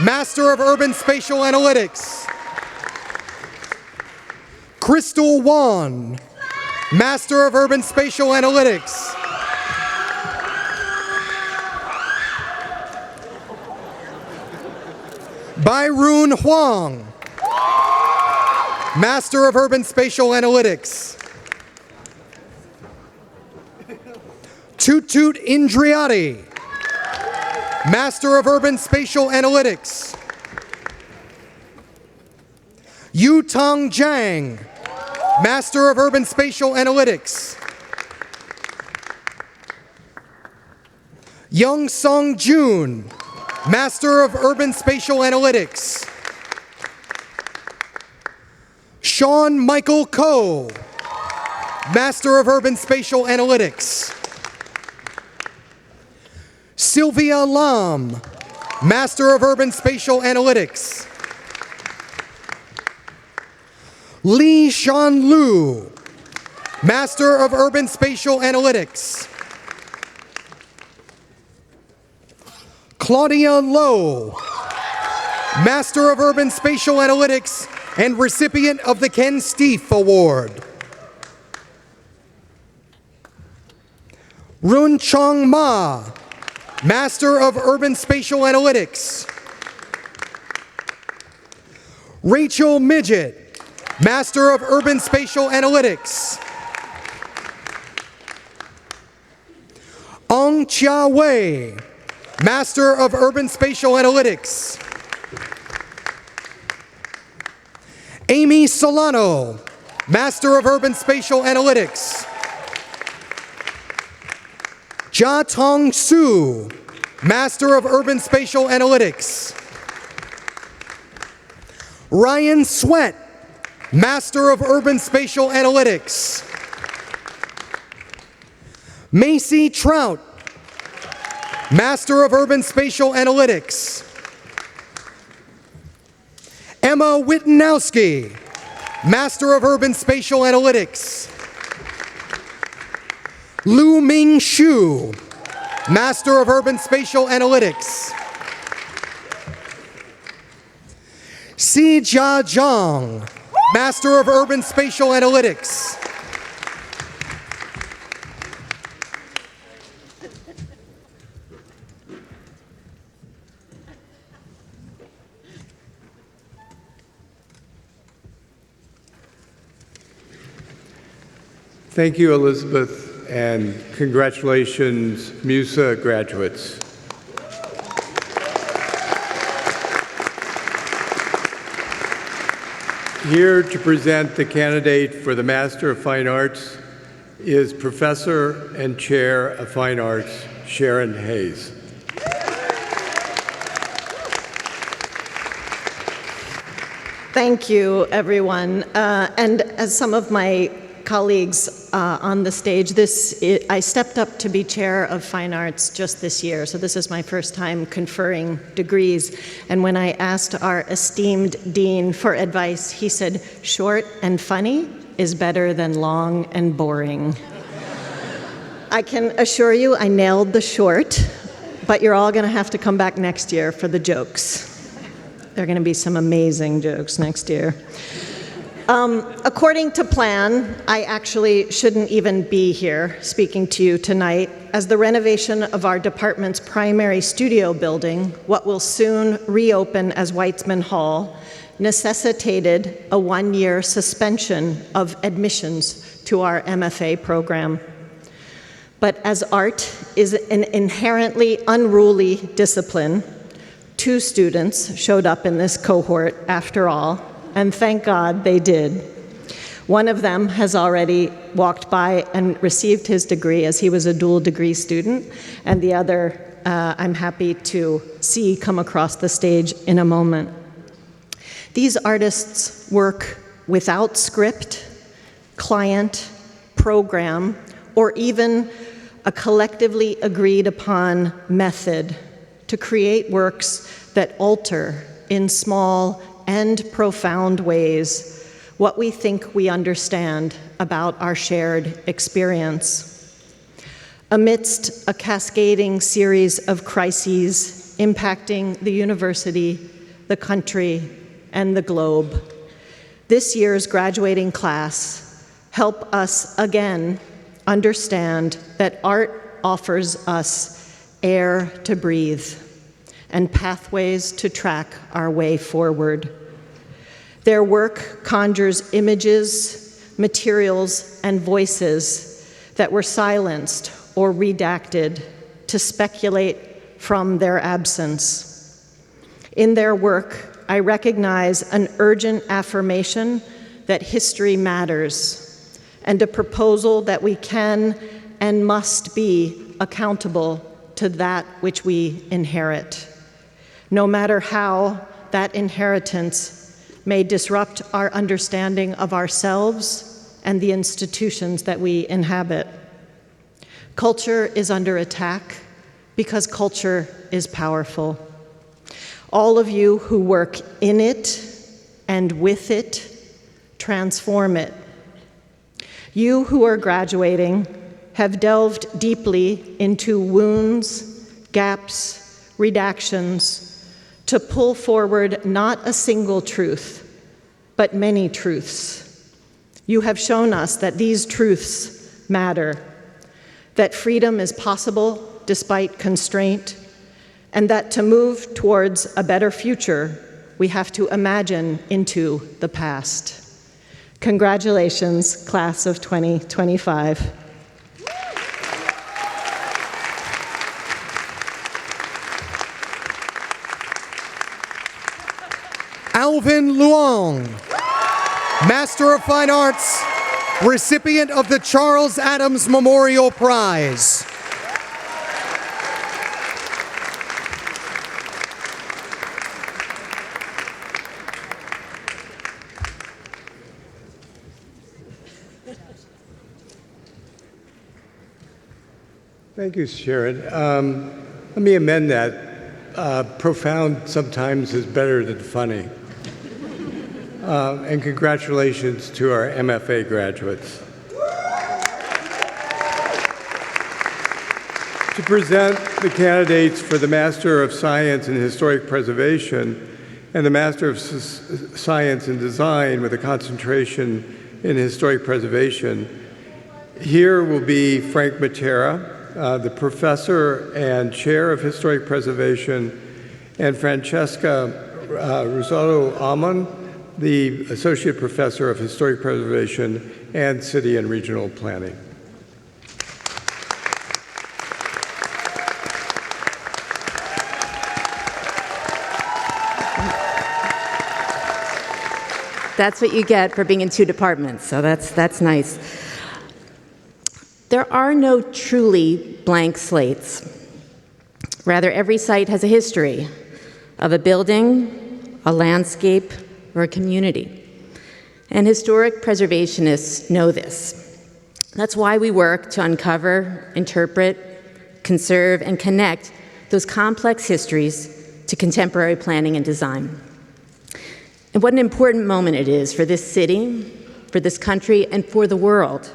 Master of Urban Spatial Analytics. Crystal Wan, Master of Urban Spatial Analytics. Byroon Huang, Master of Urban Spatial Analytics. Tutut Indriati, Master of Urban Spatial Analytics. Yutong Zhang, Master of Urban Spatial Analytics. Young Song Jun, Master of Urban Spatial Analytics. Sean Michael Coe, Master of Urban Spatial Analytics. Sylvia Lam, Master of Urban Spatial Analytics. Li Shan Lu, Master of Urban Spatial Analytics. Claudia Lowe, Master of Urban Spatial Analytics and recipient of the Ken Steeff Award. Run Chong Ma, Master of Urban Spatial Analytics. Rachel Midget, Master of Urban Spatial Analytics. Ong Chia Wei, Master of Urban Spatial Analytics. Amy Solano, Master of Urban Spatial Analytics. Jia Tong Su, Master of Urban Spatial Analytics. Ryan Sweat, Master of Urban Spatial Analytics. Macy Trout, Master of Urban Spatial Analytics. Emma Wittenowski, Master of Urban Spatial Analytics. Lu Ming Xu, Master of Urban Spatial Analytics. Si Jia Zhang, Master of Urban Spatial Analytics. Thank you, Elizabeth, and congratulations, MUSA graduates. Here to present the candidate for the Master of Fine Arts is Professor and Chair of Fine Arts, Sharon Hayes. Thank you, everyone. And as some of my colleagues on the stage, I stepped up to be chair of Fine Arts just this year, so this is my first time conferring degrees. And when I asked our esteemed dean for advice, he said, "Short and funny is better than long and boring." I can assure you I nailed the short, but you're all going to have to come back next year for the jokes. There are going to be some amazing jokes next year. According to plan, I actually shouldn't even be here speaking to you tonight, as the renovation of our department's primary studio building, what will soon reopen as Weitzman Hall, necessitated a one-year suspension of admissions to our MFA program. But as art is an inherently unruly discipline, 2 students showed up in this cohort after all, and thank God they did. One of them has already walked by and received his degree, as he was a dual degree student, and the other I'm happy to see come across the stage in a moment. These artists work without script, client, program, or even a collectively agreed upon method to create works that alter in small and profound ways what we think we understand about our shared experience. Amidst a cascading series of crises impacting the university, the country, and the globe, this year's graduating class help us again understand that art offers us air to breathe and pathways to track our way forward. Their work conjures images, materials, and voices that were silenced or redacted to speculate from their absence. In their work, I recognize an urgent affirmation that history matters, and a proposal that we can and must be accountable to that which we inherit, no matter how that inheritance may disrupt our understanding of ourselves and the institutions that we inhabit. Culture is under attack because culture is powerful. All of you who work in it and with it, transform it. You who are graduating have delved deeply into wounds, gaps, redactions, to pull forward not a single truth, but many truths. You have shown us that these truths matter, that freedom is possible despite constraint, and that to move towards a better future, we have to imagine into the past. Congratulations, class of 2025. Alvin Luong, Master of Fine Arts, recipient of the Charles Adams Memorial Prize. Thank you, Sharon. Let me amend that. Profound sometimes is better than funny. And congratulations to our MFA graduates. To present the candidates for the Master of Science in Historic Preservation and the Master of Science in Design with a concentration in Historic Preservation, here will be Frank Matera, the Professor and Chair of Historic Preservation, and Francesca Rosado Amon, the Associate Professor of Historic Preservation and City and Regional Planning. That's what you get for being in 2 departments, so that's nice. There are no truly blank slates. Rather, every site has a history of a building, a landscape, or a community. And historic preservationists know this. That's why we work to uncover, interpret, conserve, and connect those complex histories to contemporary planning and design. And what an important moment it is for this city, for this country, and for the world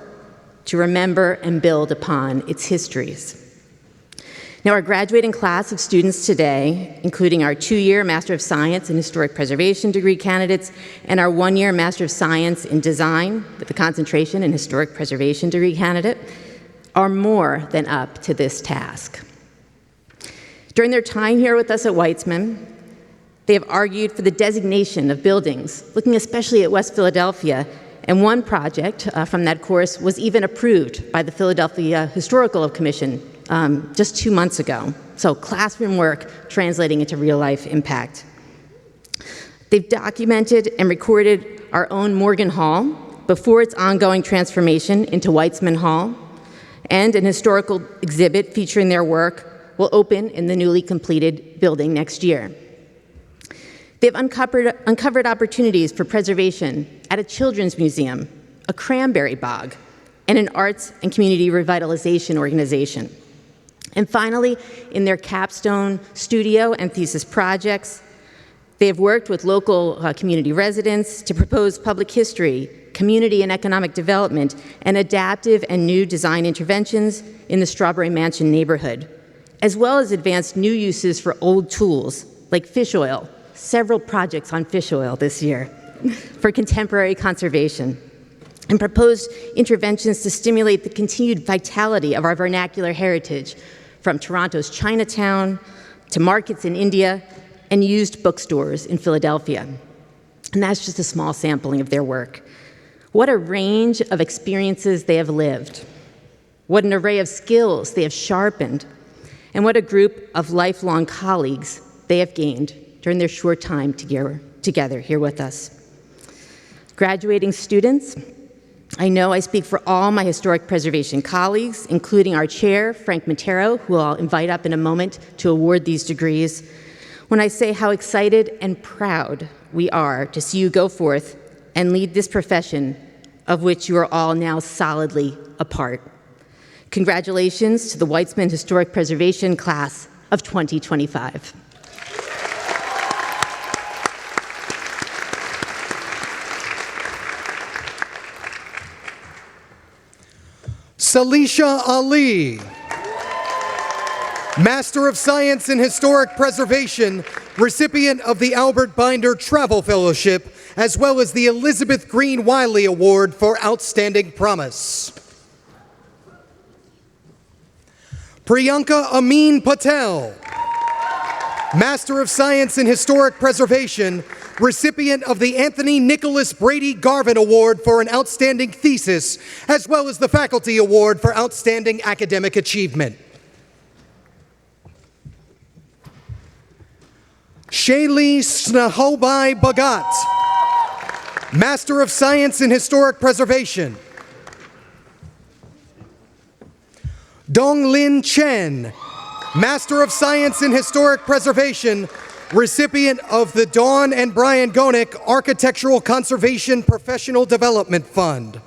to remember and build upon its histories. Now, our graduating class of students today, including our 2-year Master of Science in Historic Preservation degree candidates and our 1-year Master of Science in Design with a concentration in Historic Preservation degree candidate, are more than up to this task. During their time here with us at Weitzman, they have argued for the designation of buildings, looking especially at West Philadelphia, and one project from that course was even approved by the Philadelphia Historical Commission just 2 months ago. So classroom work translating into real-life impact. They've documented and recorded our own Morgan Hall before its ongoing transformation into Weitzman Hall, and an historical exhibit featuring their work will open in the newly completed building next year. They've uncovered opportunities for preservation at a children's museum, a cranberry bog, and an arts and community revitalization organization. And finally, in their capstone studio and thesis projects, they have worked with local community residents to propose public history, community and economic development, and adaptive and new design interventions in the Strawberry Mansion neighborhood, as well as advanced new uses for old tools like fish oil, several projects on fish oil this year, for contemporary conservation, and proposed interventions to stimulate the continued vitality of our vernacular heritage, from Toronto's Chinatown to markets in India and used bookstores in Philadelphia. And that's just a small sampling of their work. What a range of experiences they have lived. What an array of skills they have sharpened. And what a group of lifelong colleagues they have gained during their short time together here with us. Graduating students, I know I speak for all my historic preservation colleagues, including our chair, Frank Matero, who I'll invite up in a moment to award these degrees, when I say how excited and proud we are to see you go forth and lead this profession of which you are all now solidly a part. Congratulations to the Weitzman Historic Preservation Class of 2025. Salisha Ali, Master of Science in Historic Preservation, recipient of the Albert Binder Travel Fellowship, as well as the Elizabeth Green Wiley Award for Outstanding Promise. Priyanka Amin Patel, Master of Science in Historic Preservation, recipient of the Anthony Nicholas Brady Garvin Award for an Outstanding Thesis, as well as the Faculty Award for Outstanding Academic Achievement. Shaylee Snahobai Bhagat, Master of Science in Historic Preservation. Donglin Chen, Master of Science in Historic Preservation, recipient of the Dawn and Brian Gonick Architectural Conservation Professional Development Fund.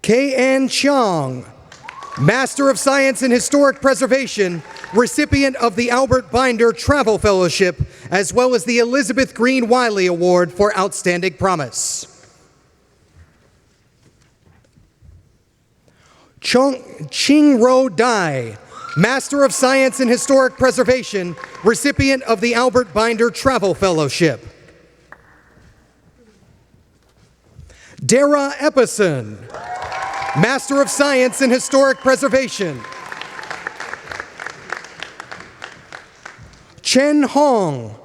K.N. Chiang, Master of Science in Historic Preservation, recipient of the Albert Binder Travel Fellowship, as well as the Elizabeth Green Wiley Award for Outstanding Promise. Ching-Ro Dai, Master of Science in Historic Preservation, recipient of the Albert Binder Travel Fellowship. Dara Epison, Master of Science in Historic Preservation. Chen Hong,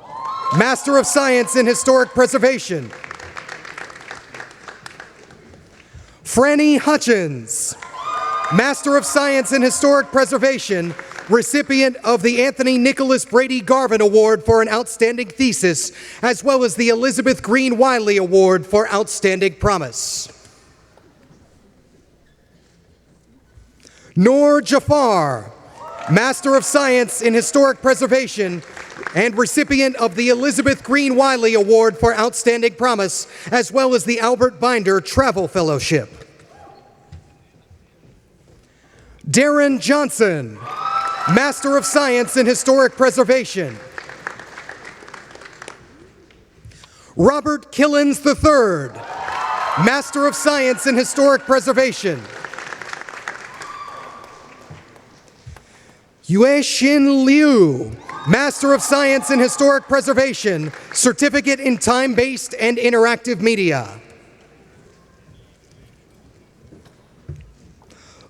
Master of Science in Historic Preservation. Franny Hutchins, Master of Science in Historic Preservation, recipient of the Anthony Nicholas Brady Garvin Award for an Outstanding Thesis, as well as the Elizabeth Green Wiley Award for Outstanding Promise. Noor Jafar, Master of Science in Historic Preservation, and recipient of the Elizabeth Green Wiley Award for Outstanding Promise, as well as the Albert Binder Travel Fellowship. Darren Johnson, Master of Science in Historic Preservation. Robert Killens III, Master of Science in Historic Preservation. Yue Xin Liu, Master of Science in Historic Preservation, Certificate in Time-Based and Interactive Media.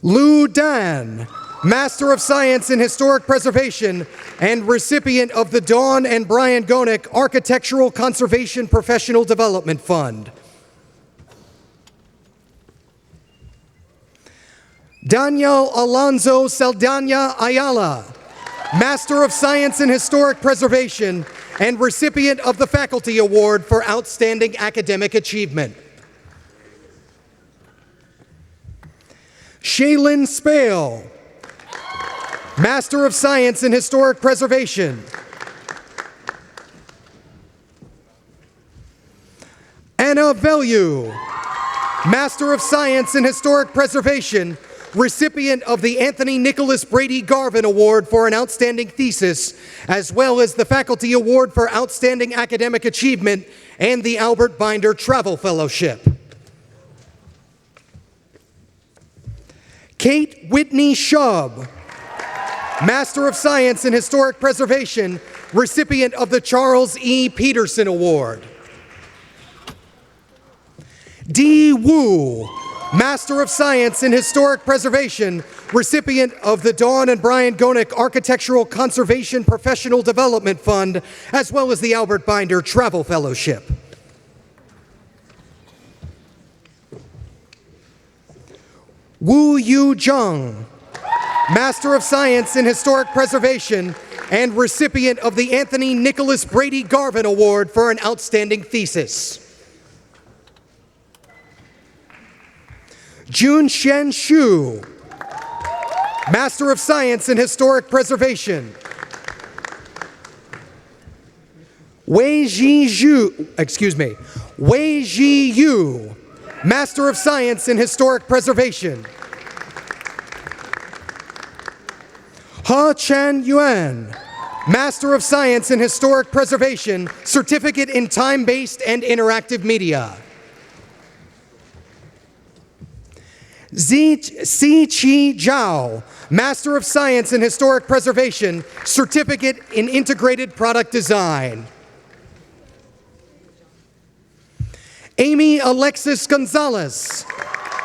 Lu Dan, Master of Science in Historic Preservation and recipient of the Dawn and Brian Gonick Architectural Conservation Professional Development Fund. Daniel Alonso Saldana Ayala, Master of Science in Historic Preservation and recipient of the Faculty Award for Outstanding Academic Achievement. Shaylin Spale, Master of Science in Historic Preservation. Anna Velyu, Master of Science in Historic Preservation, recipient of the Anthony Nicholas Brady Garvin Award for an Outstanding Thesis, as well as the Faculty Award for Outstanding Academic Achievement and the Albert Binder Travel Fellowship. Kate Whitney Shub, Master of Science in Historic Preservation, recipient of the Charles E. Peterson Award. Dee Wu, Master of Science in Historic Preservation, recipient of the Dawn and Brian Gonick Architectural Conservation Professional Development Fund, as well as the Albert Binder Travel Fellowship. Wu Yu Zheng, Master of Science in Historic Preservation and recipient of the Anthony Nicholas Brady Garvin Award for an Outstanding Thesis. Jun Shen Shu, Master of Science in Historic Preservation. Wei Ji Yu, Master of Science in Historic Preservation. Ha Chan Yuan, Master of Science in Historic Preservation, Certificate in Time-Based and Interactive Media. Si Chi Zhao, Master of Science in Historic Preservation, Certificate in Integrated Product Design. Amy Alexis Gonzalez,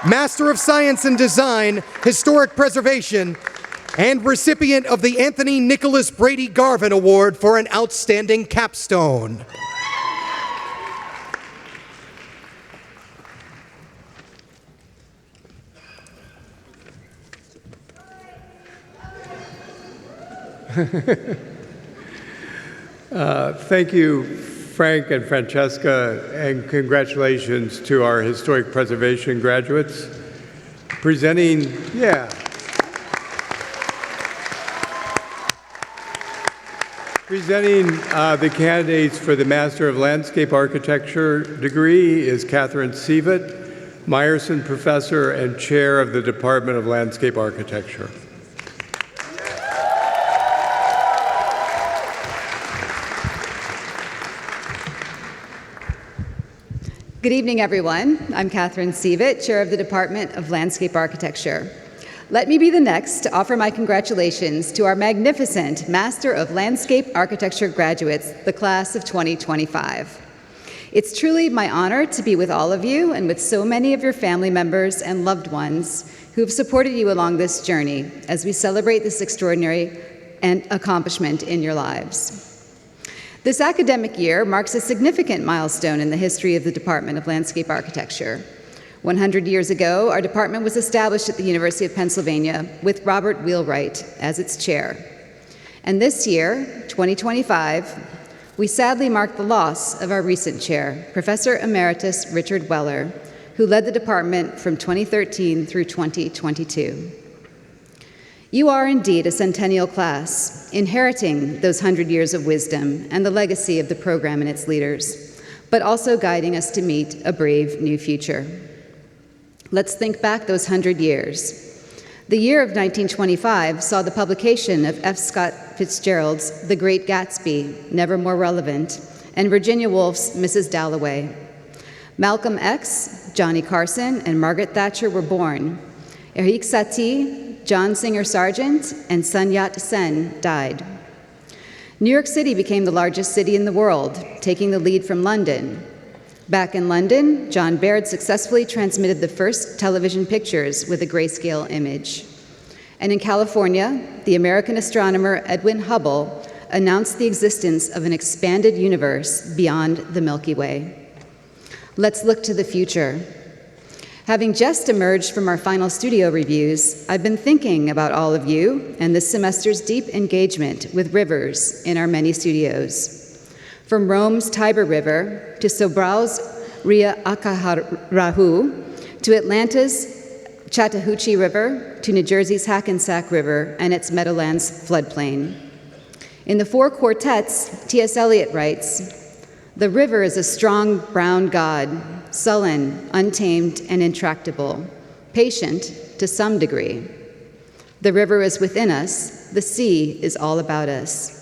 Master of Science in Design, Historic Preservation, and recipient of the Anthony Nicholas Brady Garvin Award for an Outstanding Capstone. Thank you, Frank and Francesca, and congratulations to our historic preservation graduates. Presenting the candidates for the Master of Landscape Architecture degree is Catherine Sievett, Meyerson Professor and Chair of the Department of Landscape Architecture. Good evening, everyone. I'm Catherine Sievett, Chair of the Department of Landscape Architecture. Let me be the next to offer my congratulations to our magnificent Master of Landscape Architecture graduates, the class of 2025. It's truly my honor to be with all of you and with so many of your family members and loved ones who have supported you along this journey as we celebrate this extraordinary accomplishment in your lives. This academic year marks a significant milestone in the history of the Department of Landscape Architecture. 100 years ago, our department was established at the University of Pennsylvania with Robert Wheelwright as its chair. And this year, 2025, we sadly mark the loss of our recent chair, Professor Emeritus Richard Weller, who led the department from 2013 through 2022. You are indeed a centennial class, inheriting those 100 years of wisdom and the legacy of the program and its leaders, but also guiding us to meet a brave new future. Let's think back those 100 years. The year of 1925 saw the publication of F. Scott Fitzgerald's The Great Gatsby, Never More Relevant, and Virginia Woolf's Mrs. Dalloway. Malcolm X, Johnny Carson, and Margaret Thatcher were born. Eric Satie, John Singer Sargent, and Sun Yat-sen died. New York City became the largest city in the world, taking the lead from London. Back in London, John Baird successfully transmitted the first television pictures with a grayscale image. And in California, the American astronomer Edwin Hubble announced the existence of an expanded universe beyond the Milky Way. Let's look to the future. Having just emerged from our final studio reviews, I've been thinking about all of you and this semester's deep engagement with rivers in our many studios. From Rome's Tiber River to Sobrau's Ria Akaharahu to Atlanta's Chattahoochee River to New Jersey's Hackensack River and its Meadowlands floodplain. In the four quartets, T.S. Eliot writes, "The river is a strong brown god, sullen, untamed, and intractable, patient to some degree. The river is within us, the sea is all about us."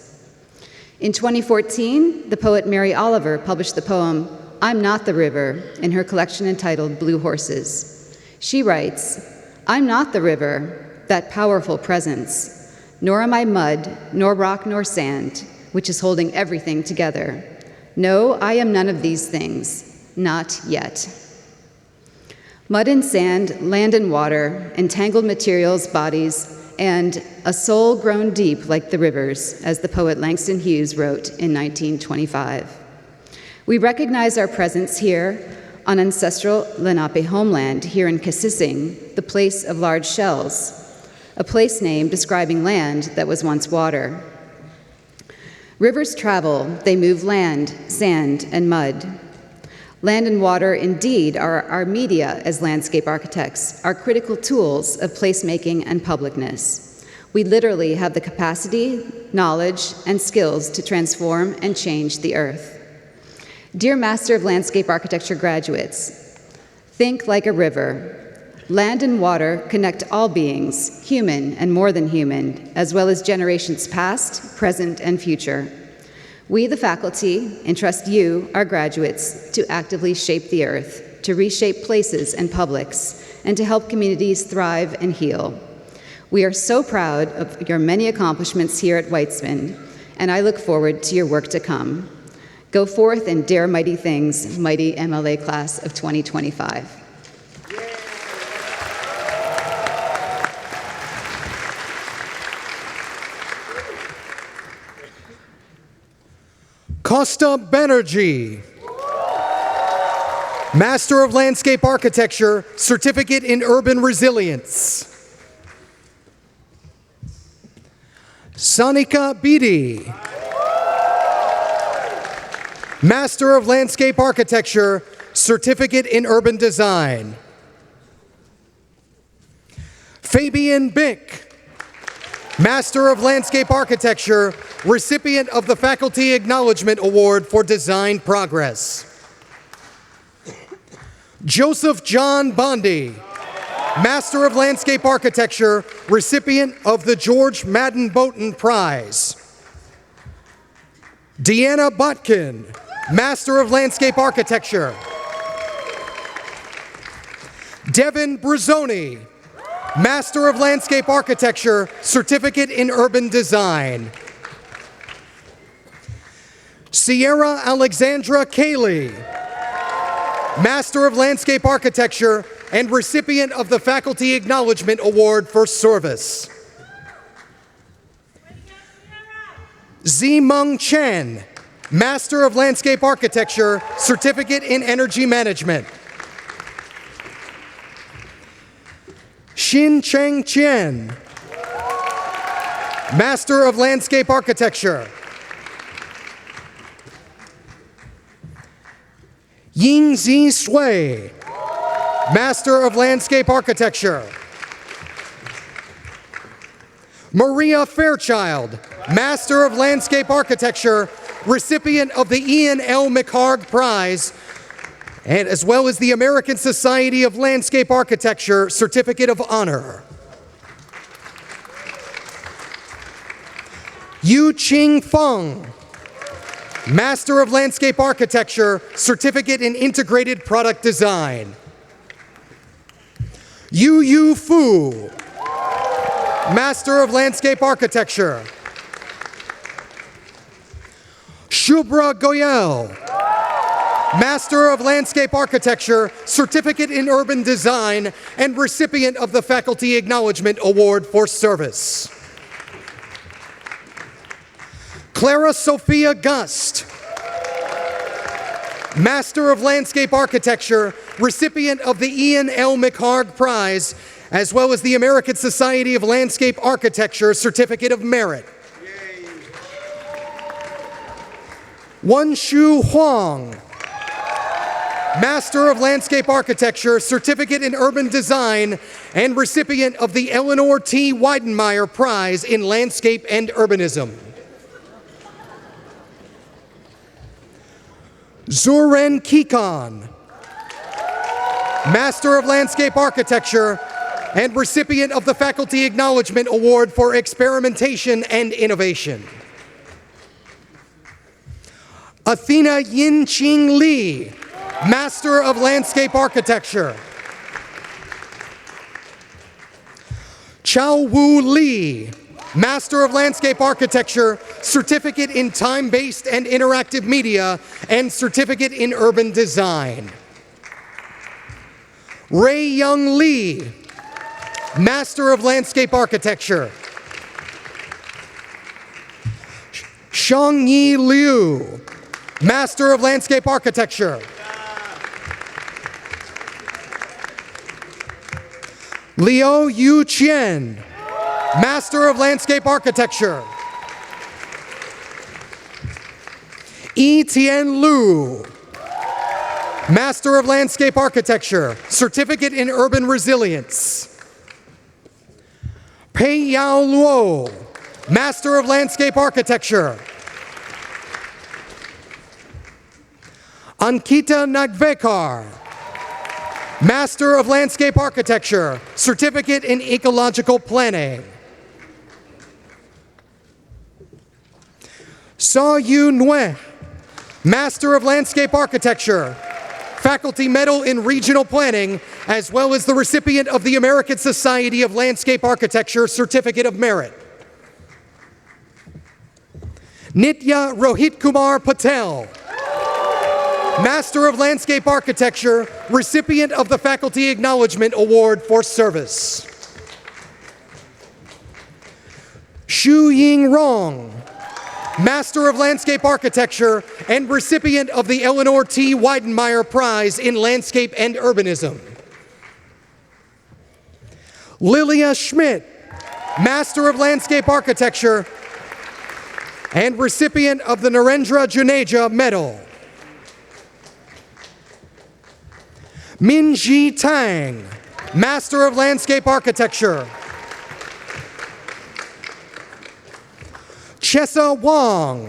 In 2014, the poet Mary Oliver published the poem, "I'm Not the River," in her collection entitled Blue Horses. She writes, "I'm not the river, that powerful presence, nor am I mud, nor rock, nor sand, which is holding everything together. No, I am none of these things. Not yet." Mud and sand, land and water, entangled materials, bodies, and a soul grown deep like the rivers, as the poet Langston Hughes wrote in 1925. We recognize our presence here on ancestral Lenape homeland here in Kississing, the place of large shells, a place name describing land that was once water. Rivers travel, they move land, sand, and mud. Land and water, indeed, are our media as landscape architects, our critical tools of placemaking and publicness. We literally have the capacity, knowledge, and skills to transform and change the earth. Dear Master of Landscape Architecture graduates, think like a river. Land and water connect all beings, human and more than human, as well as generations past, present, and future. We, the faculty, entrust you, our graduates, to actively shape the earth, to reshape places and publics, and to help communities thrive and heal. We are so proud of your many accomplishments here at Weitzman, and I look forward to your work to come. Go forth and dare mighty things, mighty MLA class of 2025. Costa Banerjee, Master of Landscape Architecture, Certificate in Urban Resilience. Sanika Bedi, Master of Landscape Architecture, Certificate in Urban Design. Fabian Bink, Master of Landscape Architecture, recipient of the Faculty Acknowledgement Award for Design Progress. Joseph John Bondi, Master of Landscape Architecture, recipient of the George Madden Boughton Prize. Deanna Botkin, Master of Landscape Architecture. Devin Bruzzoni, Master of Landscape Architecture, Certificate in Urban Design. Sierra Alexandra Cayley, Master of Landscape Architecture and recipient of the Faculty Acknowledgement Award for Service. Zimeng Chen, Master of Landscape Architecture, Certificate in Energy Management. Xin Cheng Qian, Master of Landscape Architecture. Yingzi Sui, Master of Landscape Architecture. Maria Fairchild, Master of Landscape Architecture, recipient of the Ian L. McHarg Prize, and as well as the American Society of Landscape Architecture Certificate of Honor. Yu Ching Feng, Master of Landscape Architecture, Certificate in Integrated Product Design. Yu Yu Fu, Master of Landscape Architecture. Shubhra Goyal, Master of Landscape Architecture, Certificate in Urban Design, and recipient of the Faculty Acknowledgement Award for Service. Clara Sophia Gust, Master of Landscape Architecture, recipient of the Ian L. McHarg Prize, as well as the American Society of Landscape Architecture Certificate of Merit. Wenshu Huang, Master of Landscape Architecture, Certificate in Urban Design, and recipient of the Eleanor T. Weidenmeyer Prize in Landscape and Urbanism. Zuren Kikon, Master of Landscape Architecture, and recipient of the Faculty Acknowledgement Award for Experimentation and Innovation. Athena Yin-Ching Lee, Master of Landscape Architecture. Chao Wu Lee, Master of Landscape Architecture, Certificate in Time-Based and Interactive Media, and Certificate in Urban Design. Ray Young Lee, Master of Landscape Architecture. Shangyi Liu, Master of Landscape Architecture. Liu Yu Qian, Master of Landscape Architecture. Yi Tian Lu, Master of Landscape Architecture, Certificate in Urban Resilience. Pei Yao Luo, Master of Landscape Architecture. Ankita Nagvekar, Master of Landscape Architecture, Certificate in Ecological Planning. Sa Yu Nue, Master of Landscape Architecture, Faculty Medal in Regional Planning, as well as the recipient of the American Society of Landscape Architecture Certificate of Merit. Nitya Rohit Kumar Patel, Master of Landscape Architecture, recipient of the Faculty Acknowledgement Award for Service. Xu Ying Rong, Master of Landscape Architecture and recipient of the Eleanor T. Weidenmeyer Prize in Landscape and Urbanism. Lilia Schmidt, Master of Landscape Architecture and recipient of the Narendra Juneja Medal. Minji Tang, Master of Landscape Architecture. Chessa Wong,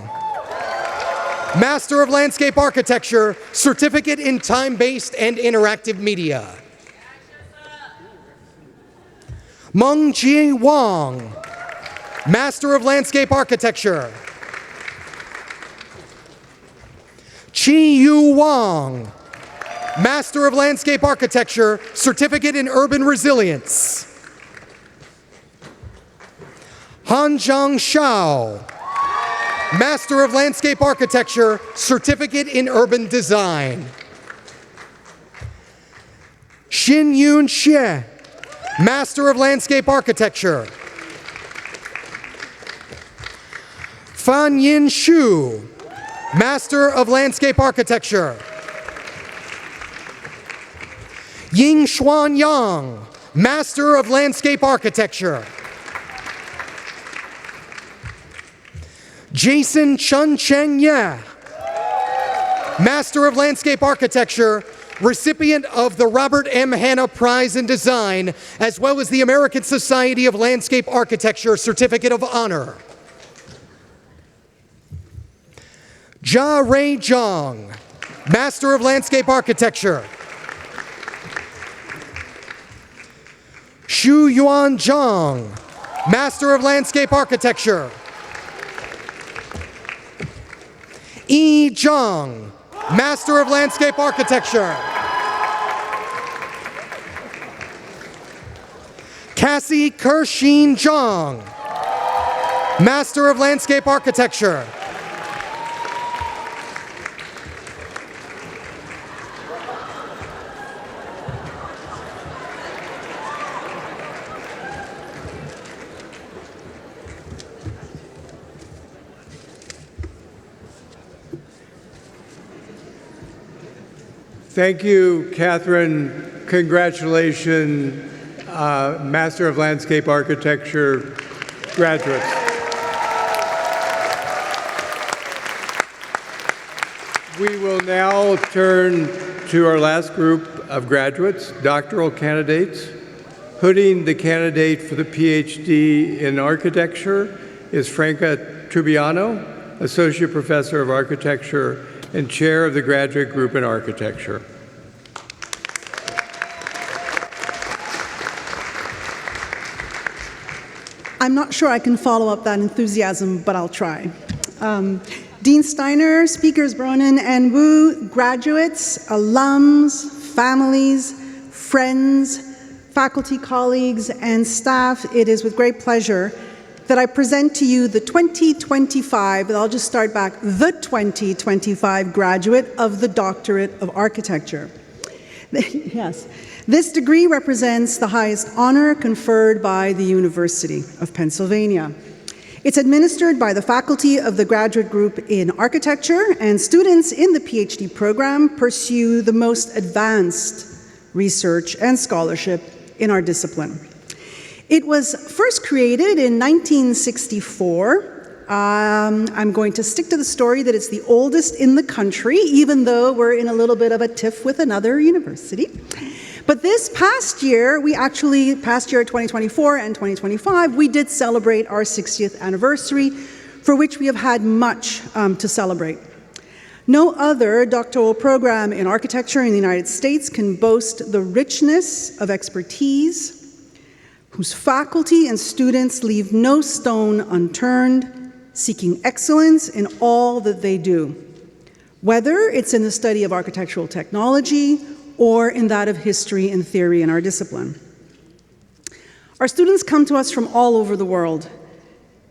Master of Landscape Architecture, Certificate in Time-Based and Interactive Media. Meng Jie Wong, Master of Landscape Architecture. Chi Yu Wong, Master of Landscape Architecture, Certificate in Urban Resilience. Hanzhang Shao, Master of Landscape Architecture, Certificate in Urban Design. Xin Yun Xie, Master of Landscape Architecture. Fan Yin Shu, Master of Landscape Architecture. Ying Xuan Yang, Master of Landscape Architecture. Jason Chun Cheng Ye, Master of Landscape Architecture, recipient of the Robert M. Hanna Prize in Design, as well as the American Society of Landscape Architecture Certificate of Honor. Jia Ray Zhang, Master of Landscape Architecture. Xu Yuan Zhang, Master of Landscape Architecture. Yi Zhang, Master of Landscape Architecture. Cassie Kersheen Zhang, Master of Landscape Architecture. Thank you, Catherine. Congratulations, Master of Landscape Architecture graduates. We will now turn to our last group of graduates, doctoral candidates. Hooding the candidate for the PhD in architecture is Franca Trubiano, Associate Professor of Architecture and Chair of the Graduate Group in Architecture. I'm not sure I can follow up that enthusiasm, but I'll try. Dean Steiner, speakers Bronin and Wu, graduates, alums, families, friends, faculty colleagues, and staff, it is with great pleasure that I present to you the 2025, but I'll just start back, the 2025 graduate of the Doctorate of Architecture. Yes, this degree represents the highest honor conferred by the University of Pennsylvania. It's administered by the faculty of the Graduate Group in Architecture, and students in the PhD program pursue the most advanced research and scholarship in our discipline. It was first created in 1964. I'm going to stick to the story that it's the oldest in the country, even though we're in a little bit of a tiff with another university. But this past year, past year 2024 and 2025, we did celebrate our 60th anniversary, for which we have had much to celebrate. No other doctoral program in architecture in the United States can boast the richness of expertise, whose faculty and students leave no stone unturned, seeking excellence in all that they do, whether it's in the study of architectural technology or in that of history and theory in our discipline. Our students come to us from all over the world,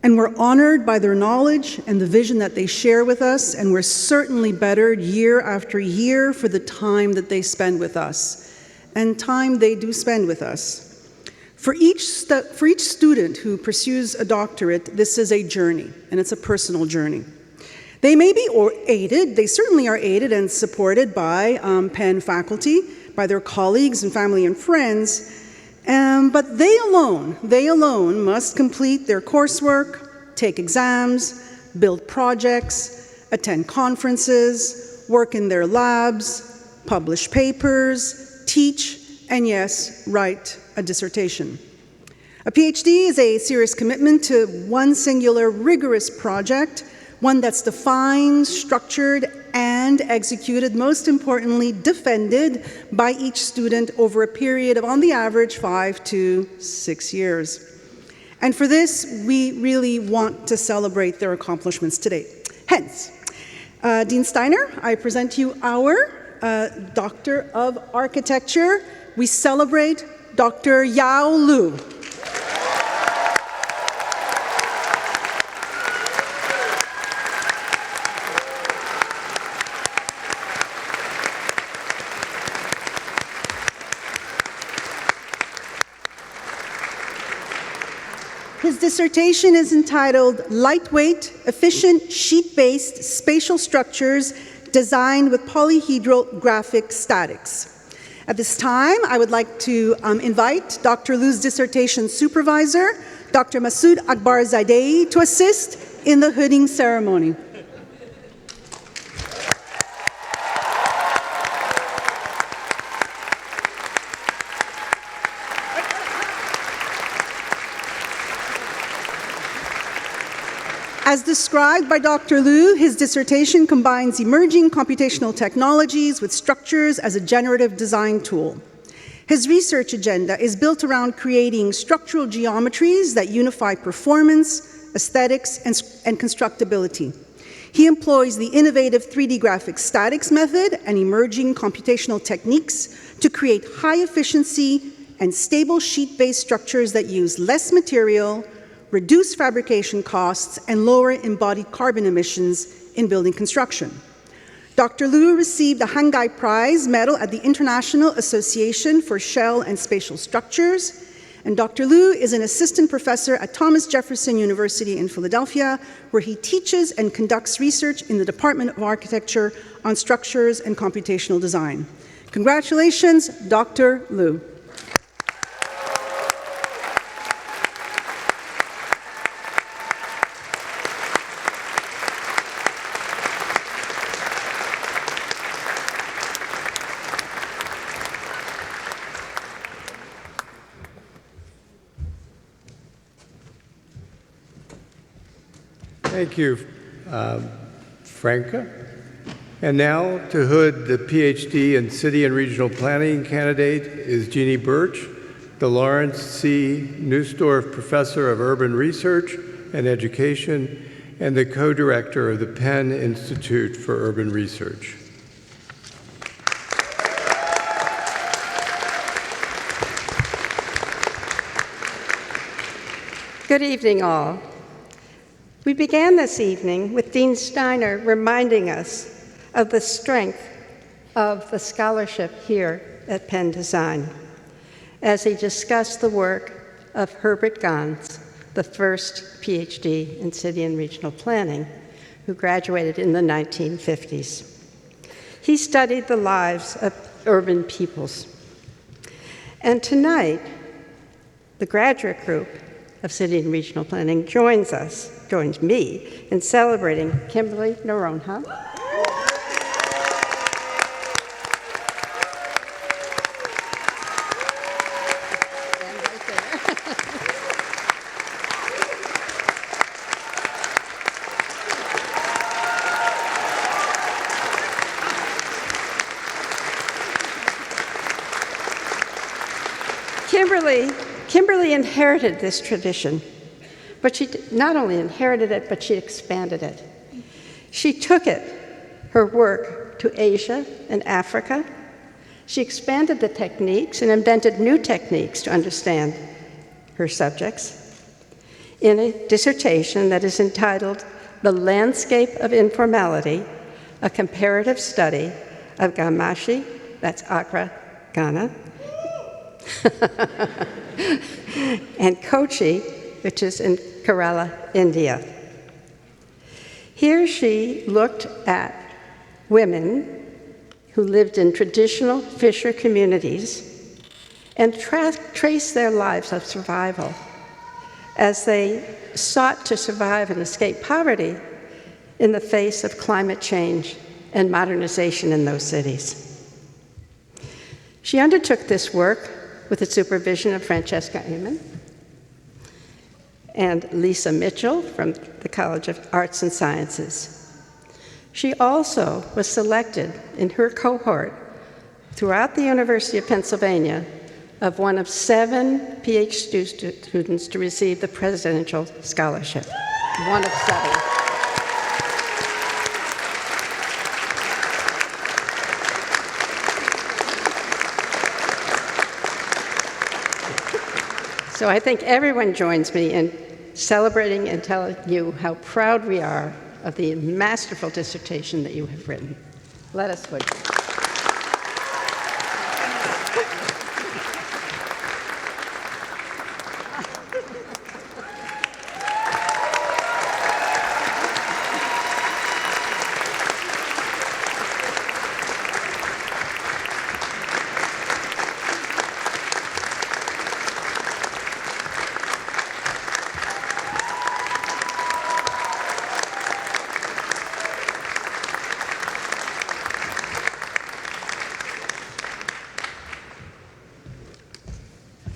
and we're honored by their knowledge and the vision that they share with us, and we're certainly bettered year after year for the time that they spend with us, and time they do spend with us. For each student who pursues a doctorate, this is a journey, and it's a personal journey. They may be aided, they certainly are aided and supported by Penn faculty, by their colleagues and family and friends, but they alone must complete their coursework, take exams, build projects, attend conferences, work in their labs, publish papers, teach, and yes, write a dissertation. A PhD is a serious commitment to one singular rigorous project, one that's defined, structured, and executed, most importantly, defended by each student over a period of, on the average, 5 to 6 years. And for this, we really want to celebrate their accomplishments today. Hence, Dean Steiner, I present to you our Doctor of Architecture. We celebrate Dr. Yao Lu. His dissertation is entitled Lightweight, Efficient, Sheet-Based Spatial Structures Designed with Polyhedral Graphic Statics. At this time, I would like to invite Dr. Lu's dissertation supervisor, Dr. Masoud Akbarzadeh, to assist in the hooding ceremony. Thank As described by Dr. Liu, his dissertation combines emerging computational technologies with structures as a generative design tool. His research agenda is built around creating structural geometries that unify performance, aesthetics, and constructability. He employs the innovative 3D graphic statics method and emerging computational techniques to create high-efficiency and stable sheet-based structures that use less material, reduce fabrication costs, and lower embodied carbon emissions in building construction. Dr. Liu received a Hangai Prize medal at the International Association for Shell and Spatial Structures, and Dr. Liu is an assistant professor at Thomas Jefferson University in Philadelphia, where he teaches and conducts research in the Department of Architecture on structures and computational design. Congratulations, Dr. Liu. Thank you, Franca. And now to Hood, the PhD in City and Regional Planning candidate is Jeannie Birch, the Lawrence C. Neusdorf Professor of Urban Research and Education and the co-director of the Penn Institute for Urban Research. Good evening, all. We began this evening with Dean Steiner reminding us of the strength of the scholarship here at Penn Design as he discussed the work of Herbert Gans, the first PhD in City and Regional Planning, who graduated in the 1950s. He studied the lives of urban peoples. And tonight, the graduate group of City and Regional Planning joins me in celebrating Kimberly Noronha, Kimberly inherited this tradition, but she not only inherited it, but she expanded it. She took her work, to Asia and Africa. She expanded the techniques and invented new techniques to understand her subjects in a dissertation that is entitled The Landscape of Informality, a Comparative Study of Gamashi, that's Accra, Ghana, and Kochi, which is in Kerala, India. Here she looked at women who lived in traditional fisher communities and traced their lives of survival as they sought to survive and escape poverty in the face of climate change and modernization in those cities. She undertook this work with the supervision of Francesca Amen and Lisa Mitchell from the College of Arts and Sciences. She also was selected in her cohort throughout the University of Pennsylvania of one of 7 PhD students to receive the Presidential Scholarship. One of 7. So I think everyone joins me in celebrating and telling you how proud we are of the masterful dissertation that you have written. Let us would.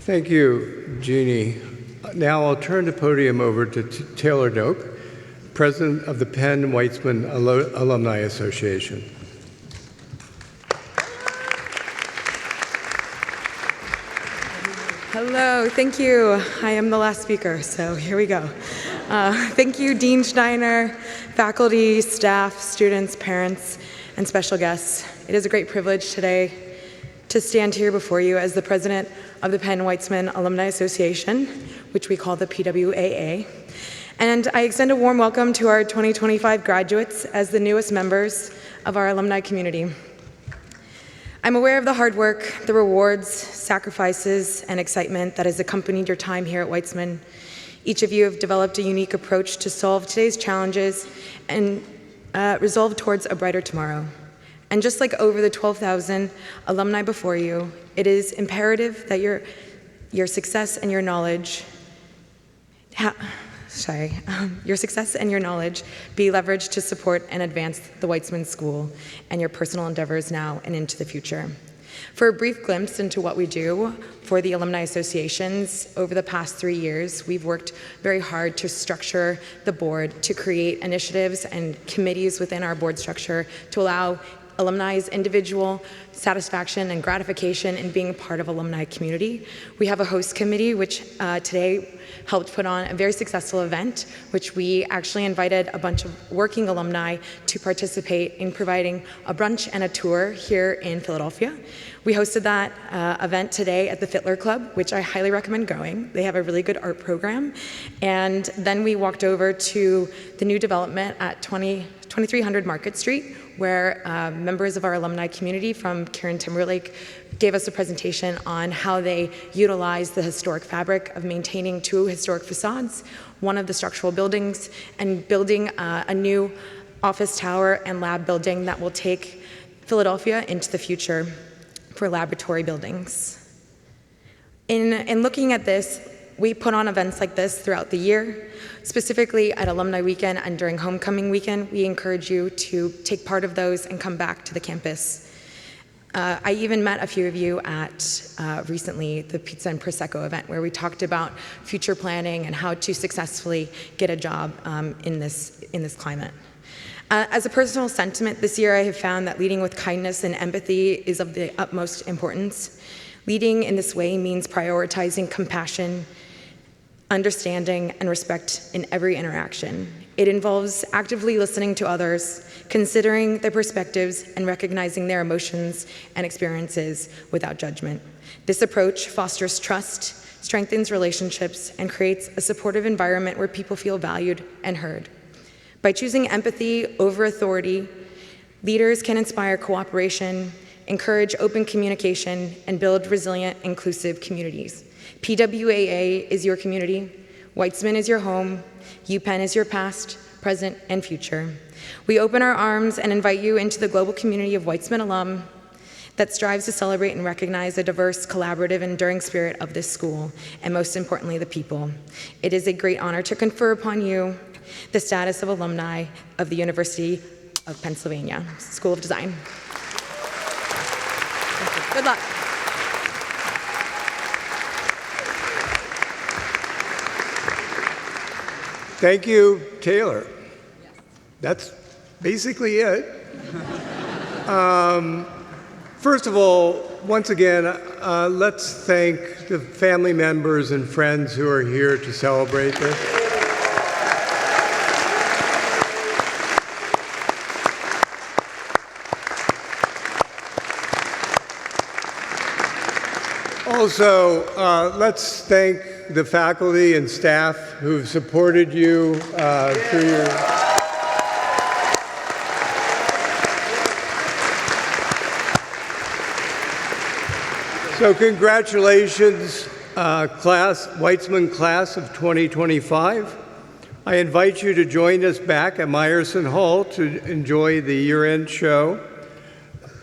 Thank you, Jeannie. Now I'll turn the podium over to Taylor Doak, President of the Penn Weitzman Alumni Association. Hello, thank you. I am the last speaker, so here we go. Thank you, Dean Steiner, faculty, staff, students, parents, and special guests. It is a great privilege today to stand here before you as the president of the Penn Weitzman Alumni Association, which we call the PWAA. And I extend a warm welcome to our 2025 graduates as the newest members of our alumni community. I'm aware of the hard work, the rewards, sacrifices, and excitement that has accompanied your time here at Weitzman. Each of you have developed a unique approach to solve today's challenges and resolve towards a brighter tomorrow. And just like over the 12,000 alumni before you, it is imperative that your success and your knowledge your success and your knowledge be leveraged to support and advance the Weitzman School and your personal endeavors now and into the future. For a brief glimpse into what we do for the alumni associations, over the past 3 years, we've worked very hard to structure the board, to create initiatives and committees within our board structure to allow alumni's individual satisfaction and gratification in being a part of alumni community. We have a host committee, which today helped put on a very successful event, which we actually invited a bunch of working alumni to participate in providing a brunch and a tour here in Philadelphia. We hosted that event today at the Fittler Club, which I highly recommend going. They have a really good art program. And then we walked over to the new development at 2300 Market Street, where members of our alumni community from Kieran Timberlake gave us a presentation on how they utilize the historic fabric of maintaining 2 historic facades, one of the structural buildings, and building a new office tower and lab building that will take Philadelphia into the future for laboratory buildings. In looking at this, we put on events like this throughout the year. Specifically at Alumni Weekend and during Homecoming Weekend, we encourage you to take part of those and come back to the campus. I even met a few of you at recently the Pizza and Prosecco event, where we talked about future planning and how to successfully get a job in this climate. As a personal sentiment this year, I have found that leading with kindness and empathy is of the utmost importance. Leading in this way means prioritizing compassion, understanding, and respect in every interaction. It involves actively listening to others, considering their perspectives, and recognizing their emotions and experiences without judgment. This approach fosters trust, strengthens relationships, and creates a supportive environment where people feel valued and heard. By choosing empathy over authority, leaders can inspire cooperation, encourage open communication, and build resilient, inclusive communities. PWAA is your community, Weitzman is your home, UPenn is your past, present, and future. We open our arms and invite you into the global community of Weitzman alum that strives to celebrate and recognize the diverse, collaborative, and enduring spirit of this school, and most importantly, the people. It is a great honor to confer upon you the status of alumni of the University of Pennsylvania School of Design. Good luck. Thank you, Taylor. That's basically it. First of all, once again, let's thank the family members and friends who are here to celebrate this. Also, let's thank the faculty and staff who've supported you through your... So congratulations, Weitzman class of 2025. I invite you to join us back at Meyerson Hall to enjoy the year-end show.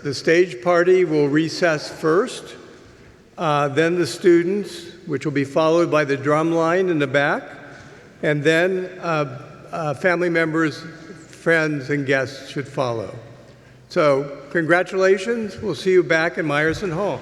The stage party will recess first. Then the students, which will be followed by the drum line in the back, and then family members, friends, and guests should follow. So congratulations. We'll see you back in Meyerson Hall.